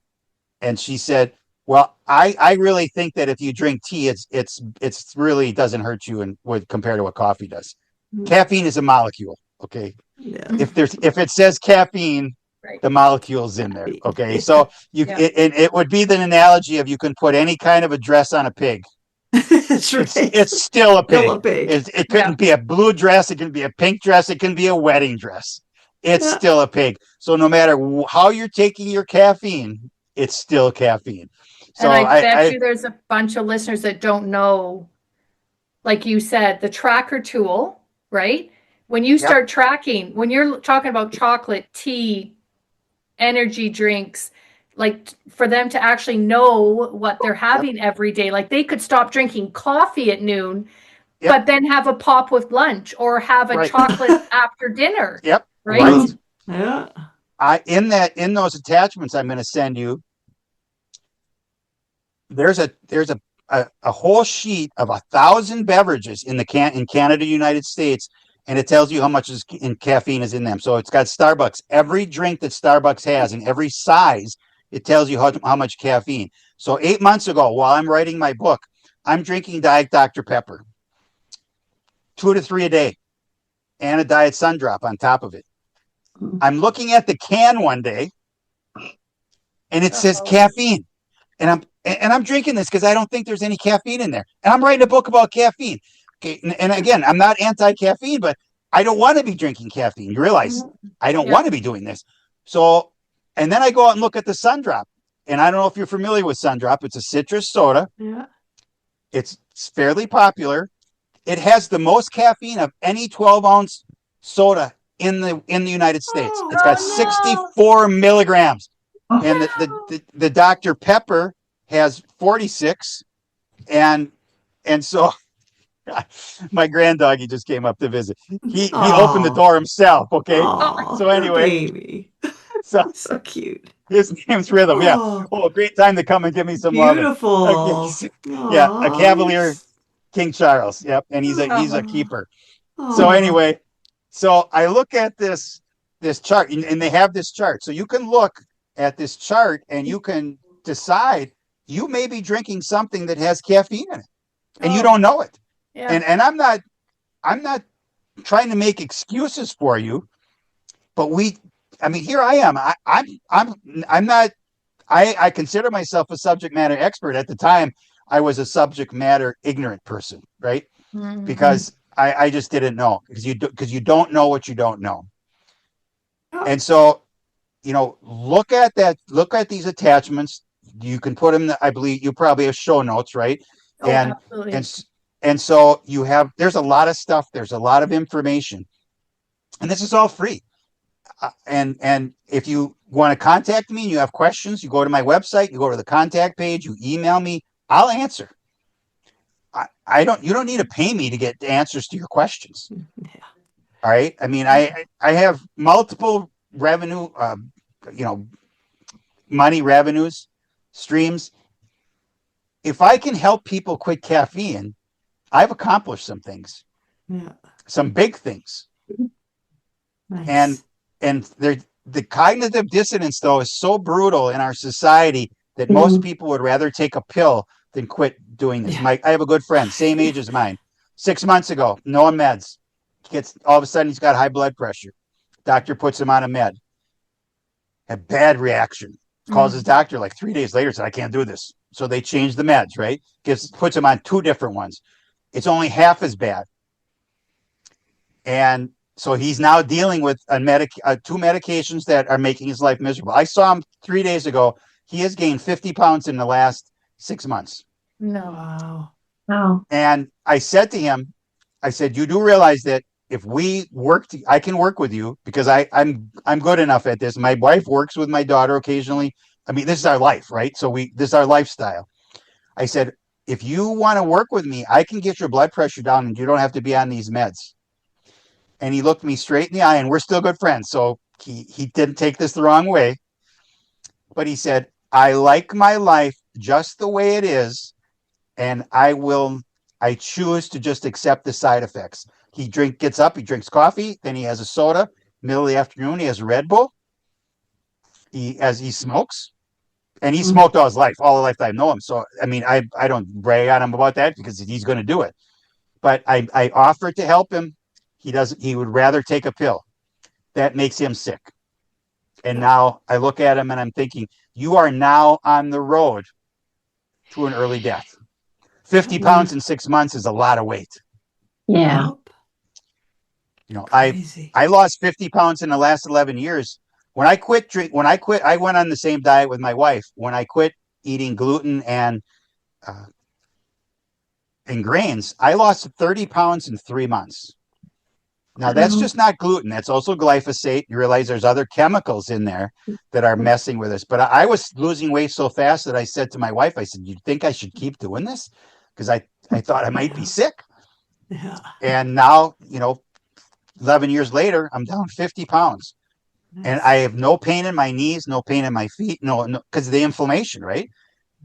and she said, well, I really think that if you drink tea, it's really doesn't hurt you and would compare to what coffee does. Caffeine is a molecule. Okay. Yeah. If it says caffeine, Right. the molecule's in there. Okay. So it would be the analogy of you can put any kind of a dress on a pig. That's right. It's still a pig. Still a pig. It couldn't be a blue dress. It can be a pink dress. It can be a wedding dress. It's still a pig. So no matter how you're taking your caffeine, it's still caffeine. So and I bet you there's a bunch of listeners that don't know, like you said, the tracker tool, right? When you start tracking, when you're talking about chocolate, tea, energy drinks, like for them to actually know what they're having every day, like they could stop drinking coffee at noon, but then have a pop with lunch or have a chocolate after dinner. Yep. Right. Yeah. In those attachments I'm going to send you, there's a whole sheet of 1,000 beverages in Canada, United States, and it tells you how much in caffeine is in them. So it's got Starbucks. Every drink that Starbucks has in every size, it tells you how much caffeine. So 8 months ago, while I'm writing my book, I'm drinking Diet Dr. Pepper, 2 to 3 a day, and a Diet Sundrop on top of it. I'm looking at the can one day, and it says caffeine, and I'm drinking this because I don't think there's any caffeine in there, and I'm writing a book about caffeine. Okay, and again, I'm not anti-caffeine, but I don't want to be drinking caffeine. You realize I don't want to be doing this. So, and then I go out and look at the Sundrop, and I don't know if you're familiar with Sundrop. It's a citrus soda. Yeah. It's fairly popular. It has the most caffeine of any 12-ounce soda in the United States. It's got 64 milligrams, and the Dr. Pepper has 46, and so my granddoggy just came up to visit. He opened the door himself. Okay. So anyway, baby. So Cute. His name's Rhythm. Yeah. Oh, great time to come and give me some love. Beautiful. Yeah, a Cavalier King Charles. Yep, and he's a keeper. So anyway, so I look at this chart, and they have this chart. So you can look at this chart and you can decide you may be drinking something that has caffeine in it, and you don't know it. Yeah. And I'm not trying to make excuses for you, but here I am. I'm not. I consider myself a subject matter expert. At the time, I was a subject matter ignorant person, right? Mm-hmm. Because I just didn't know, because you don't know what you don't know. Oh. And so, look at that. Look at these attachments. You can put them. I believe you probably have show notes, right? Oh, absolutely. And so there's a lot of stuff. There's a lot of information, and this is all free. And if you want to contact me and you have questions, you go to my website, you go to the contact page, you email me, I'll answer. You don't need to pay me to get answers to your questions. Yeah. All right. I mean, I have multiple revenue, money revenues, streams. If I can help people quit caffeine, I've accomplished some things, some big things. Nice. And the cognitive dissonance, though, is so brutal in our society that most people would rather take a pill than quit doing this. I have a good friend, same age as mine. 6 months ago, no meds. All of a sudden, he's got high blood pressure. Doctor puts him on a med. A bad reaction. Calls his doctor like 3 days later, said, I can't do this. So they change the meds, right? Puts him on 2 different ones. It's only half as bad. And so he's now dealing with 2 medications that are making his life miserable. I saw him 3 days ago. He has gained 50 pounds in the last 6 months. No. Wow. And I said to him, you do realize that if we work, I can work with you because I'm good enough at this. My wife works with my daughter occasionally. I mean, this is our life, right? So this is our lifestyle. I said, if you want to work with me, I can get your blood pressure down and you don't have to be on these meds. And he looked me straight in the eye, and we're still good friends. So he didn't take this the wrong way. But he said, I like my life just the way it is. And I choose to just accept the side effects. gets up, he drinks coffee, then he has a soda. Middle of the afternoon, he has a Red Bull. He smokes, and he smoked all his life, all the life that I know him. So I mean, I don't brag on him about that because he's going to do it. But I offered to help him. He doesn't. He would rather take a pill. That makes him sick. And now I look at him and I'm thinking, you are now on the road to an early death. 50 pounds in 6 months is a lot of weight. Yeah. You know, Crazy. I lost 50 pounds in the last 11 years. When I quit, I went on the same diet with my wife. When I quit eating gluten and grains, I lost 30 pounds in 3 months. Now, that's just not gluten. That's also glyphosate. You realize there's other chemicals in there that are messing with us. But I was losing weight so fast that I said to my wife, I said, you think I should keep doing this? Because I thought I might be sick. Yeah. And now, 11 years later, I'm down 50 pounds. Nice. And I have no pain in my knees, no pain in my feet, no, because of the inflammation, right?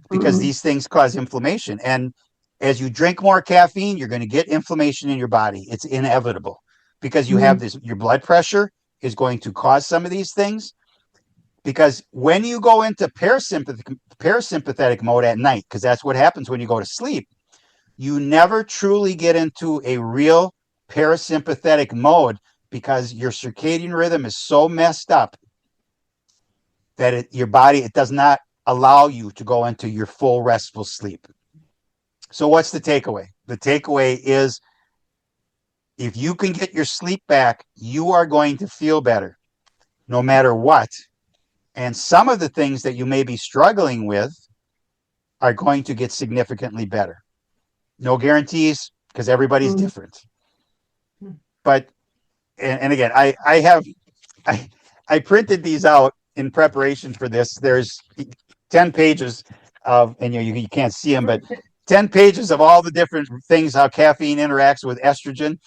Because these things cause inflammation. And as you drink more caffeine, you're going to get inflammation in your body. It's inevitable because you have this, your blood pressure is going to cause some of these things. Because when you go into parasympathetic mode at night, because that's what happens when you go to sleep, you never truly get into a real parasympathetic mode because your circadian rhythm is so messed up that your body, it does not allow you to go into your full restful sleep. So what's the takeaway? The takeaway is if you can get your sleep back, you are going to feel better no matter what. And some of the things that you may be struggling with are going to get significantly better. No guarantees because everybody's different. But, and again, I printed these out in preparation for this. There's 10 pages of, and you can't see them, but 10 pages of all the different things, how caffeine interacts with estrogen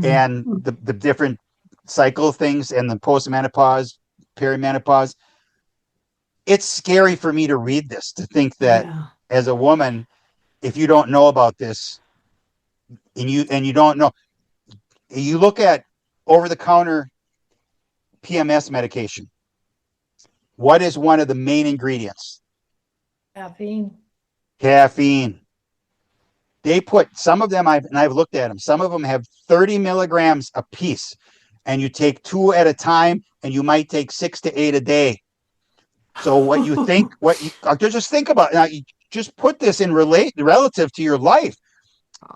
and the different cycle things and the postmenopause, perimenopause. It's scary for me to read this, to think that as a woman, if you don't know about this and you don't know, you look at over-the-counter PMS medication. What is one of the main ingredients? Caffeine. Caffeine. They put some of them, I've looked at them. Some of them have 30 milligrams a piece, and you take 2 at a time, and you might take 6 to 8 a day. So what you think, just think about it. Now, you just put this in relative to your life.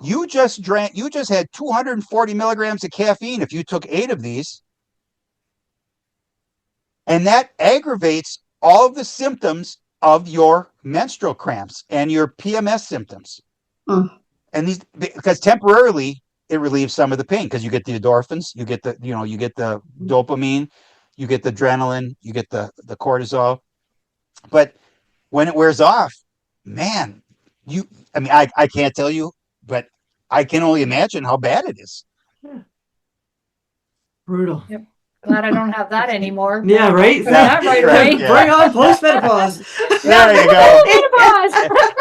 You just had 240 milligrams of caffeine if you took 8 of these. And that aggravates all of the symptoms of your menstrual cramps and your PMS symptoms. And these, because temporarily it relieves some of the pain because you get the endorphins, you get the dopamine, you get the adrenaline, you get the cortisol. But when it wears off, man, I can't tell you, but I can only imagine how bad it is. Brutal. Yep. Glad I don't have that anymore. Yeah, right? That right away. Bring on postmenopause. There you go. Menopause.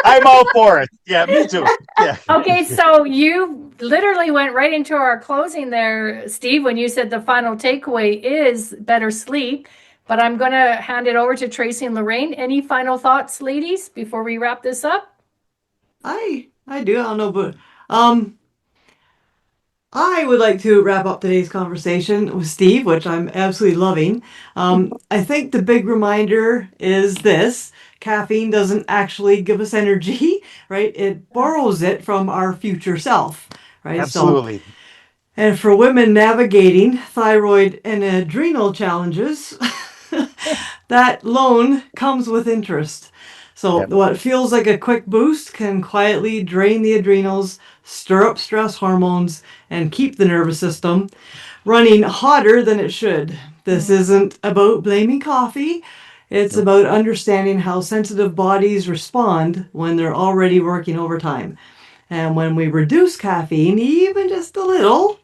I'm all for it. Yeah, me too. Yeah. Okay, so you literally went right into our closing there, Steve, when you said the final takeaway is better sleep. But I'm going to hand it over to Tracey and Lorraine. Any final thoughts, ladies, before we wrap this up? I do. I don't know, but I would like to wrap up today's conversation with Steve, which I'm absolutely loving. I think the big reminder is this. Caffeine doesn't actually give us energy, right? It borrows it from our future self, right? Absolutely. And for women navigating thyroid and adrenal challenges, that loan comes with interest. So what feels like a quick boost can quietly drain the adrenals, stir up stress hormones, and keep the nervous system running hotter than it should. This isn't about blaming coffee. It's about understanding how sensitive bodies respond when they're already working overtime. And when we reduce caffeine, even just a little,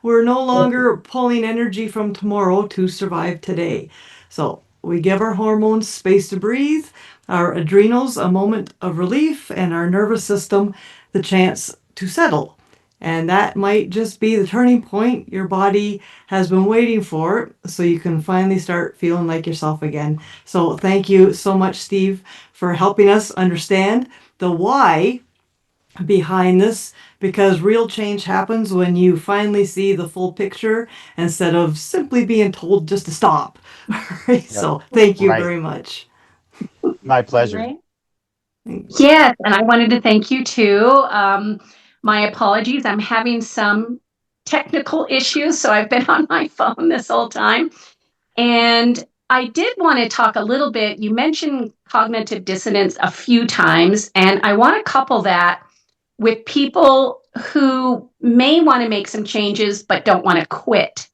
we're no longer pulling energy from tomorrow to survive today. So we give our hormones space to breathe, our adrenals a moment of relief, and our nervous system the chance to settle. And that might just be the turning point your body has been waiting for, so you can finally start feeling like yourself again. So thank you so much, Steve, for helping us understand the why behind this, because real change happens when you finally see the full picture instead of simply being told just to stop. Right? Yep. So thank you Right. very much. My pleasure. Lorraine? Yes, and I wanted to thank you too. My apologies. I'm having some technical issues, so I've been on my phone this whole time. And I did want to talk a little bit. You mentioned cognitive dissonance a few times, and I want to couple that with people who may want to make some changes but don't want to quit.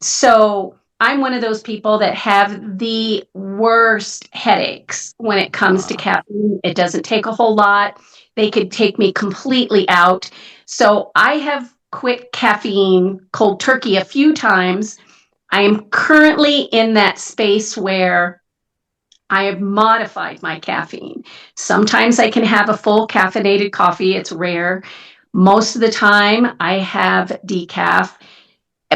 So I'm one of those people that have the worst headaches when it comes to caffeine. It doesn't take a whole lot. They could take me completely out. So I have quit caffeine cold turkey a few times. I am currently in that space where I have modified my caffeine. Sometimes I can have a full caffeinated coffee. It's rare. Most of the time I have decaf,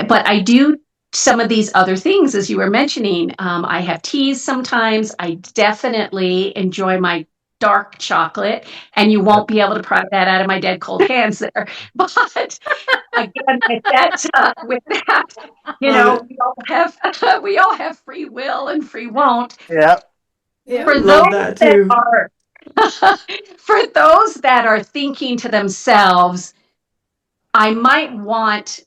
but I do some of these other things, as you were mentioning. I have teas sometimes. I definitely enjoy my dark chocolate, and you won't be able to pry that out of my dead cold hands there. But again, with that, you know, we all have free will and free won't. Yeah. Yeah. For Love those that that too. are for those that are thinking to themselves, I might want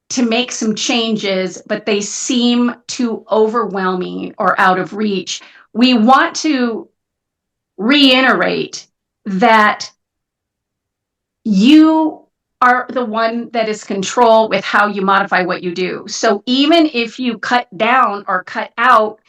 to make some changes, but they seem too overwhelming or out of reach. We want to reiterate that you are the one that is control with how you modify what you do. So even if you cut down or cut out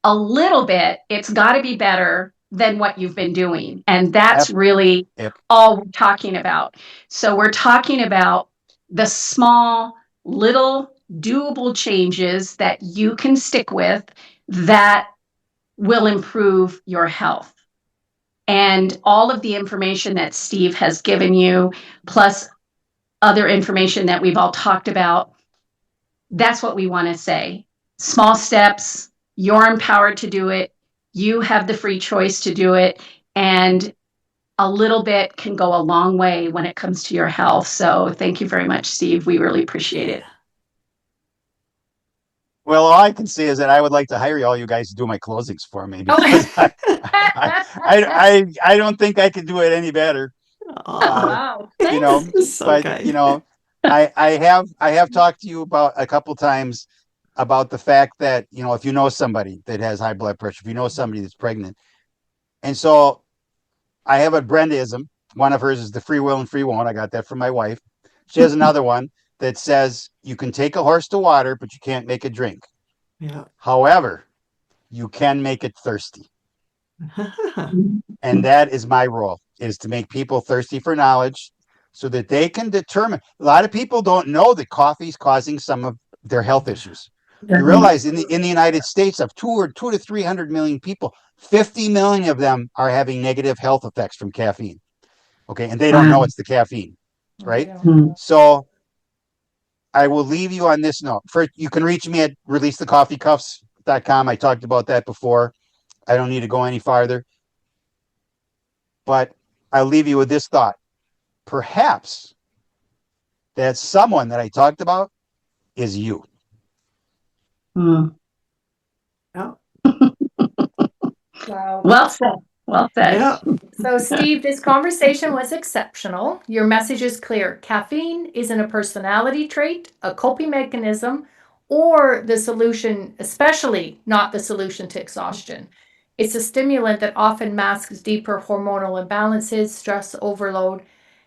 a little bit, it's got to be better than what you've been doing. And that's really all we're talking about. So we're talking about the small, little, doable changes that you can stick with that will improve your health. And all of the information that Steve has given you, plus other information that we've all talked about, that's what we want to say. Small steps, you're empowered to do it. You have the free choice to do it. And a little bit can go a long way when it comes to your health. So thank you very much, Steve. We really appreciate it. Well, all I can say is that I would like to hire all you guys to do my closings for me, because I don't think I can do it any better. Wow. You know, This is so but kind. you know, I have talked to you about a couple times about the fact that, you know, if you know somebody that has high blood pressure, if you know somebody that's pregnant, and so I have a Brendaism. One of hers is the free will and free won't. I got that from my wife. She has another one that says you can take a horse to water, but you can't make it drink. Yeah. However, you can make it thirsty. And that is my role, is to make people thirsty for knowledge so that they can determine. A lot of people don't know that coffee is causing some of their health issues. You realize in the United States, of 2 to 300 million people, 50 million of them are having negative health effects from caffeine. Okay, and they don't know it's the caffeine, right? So I will leave you on this note. First, you can reach me at releasethecoffeecuffs.com. I talked about that before. I don't need to go any farther. But I'll leave you with this thought. Perhaps that someone that I talked about is you. Yeah. Wow. Well said. Well said. Yeah. So, Steve, this conversation was exceptional. Your message is clear. Caffeine isn't a personality trait, a coping mechanism, or the solution, especially not the solution to exhaustion. It's a stimulant that often masks deeper hormonal imbalances, stress overload,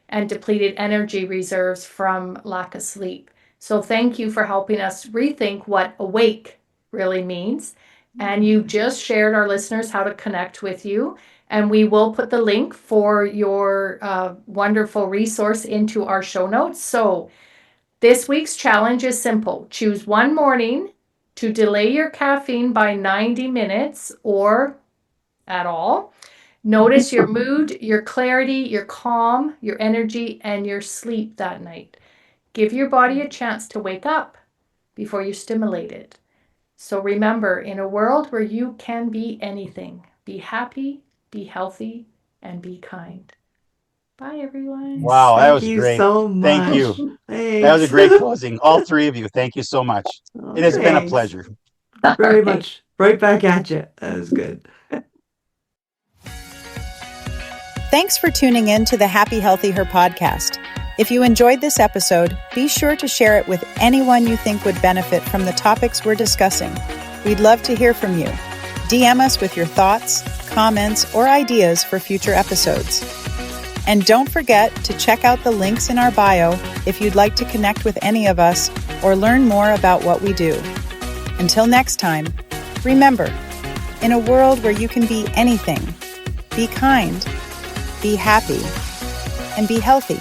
and depleted energy reserves from lack of sleep. So, thank you for helping us rethink what awake really means. And you just shared our listeners how to connect with you. And we will put the link for your wonderful resource into our show notes. So this week's challenge is simple. Choose one morning to delay your caffeine by 90 minutes or at all. Notice your mood, your clarity, your calm, your energy, and your sleep that night. Give your body a chance to wake up before you stimulate it. So remember, in a world where you can be anything, be happy, be healthy, and be kind. Bye, everyone. Wow, that Thank was you great. so much. Thank you. Thanks. That was a great closing. All three of you, thank you so much. Oh, It has been a thanks. pleasure. Very much. Right back at you. That was good. Thanks for tuning in to the Happy Healthy Her podcast. If you enjoyed this episode, be sure to share it with anyone you think would benefit from the topics we're discussing. We'd love to hear from you. DM us with your thoughts, comments, or ideas for future episodes. And don't forget to check out the links in our bio if you'd like to connect with any of us or learn more about what we do. Until next time, remember, in a world where you can be anything, be kind, be happy, and be healthy.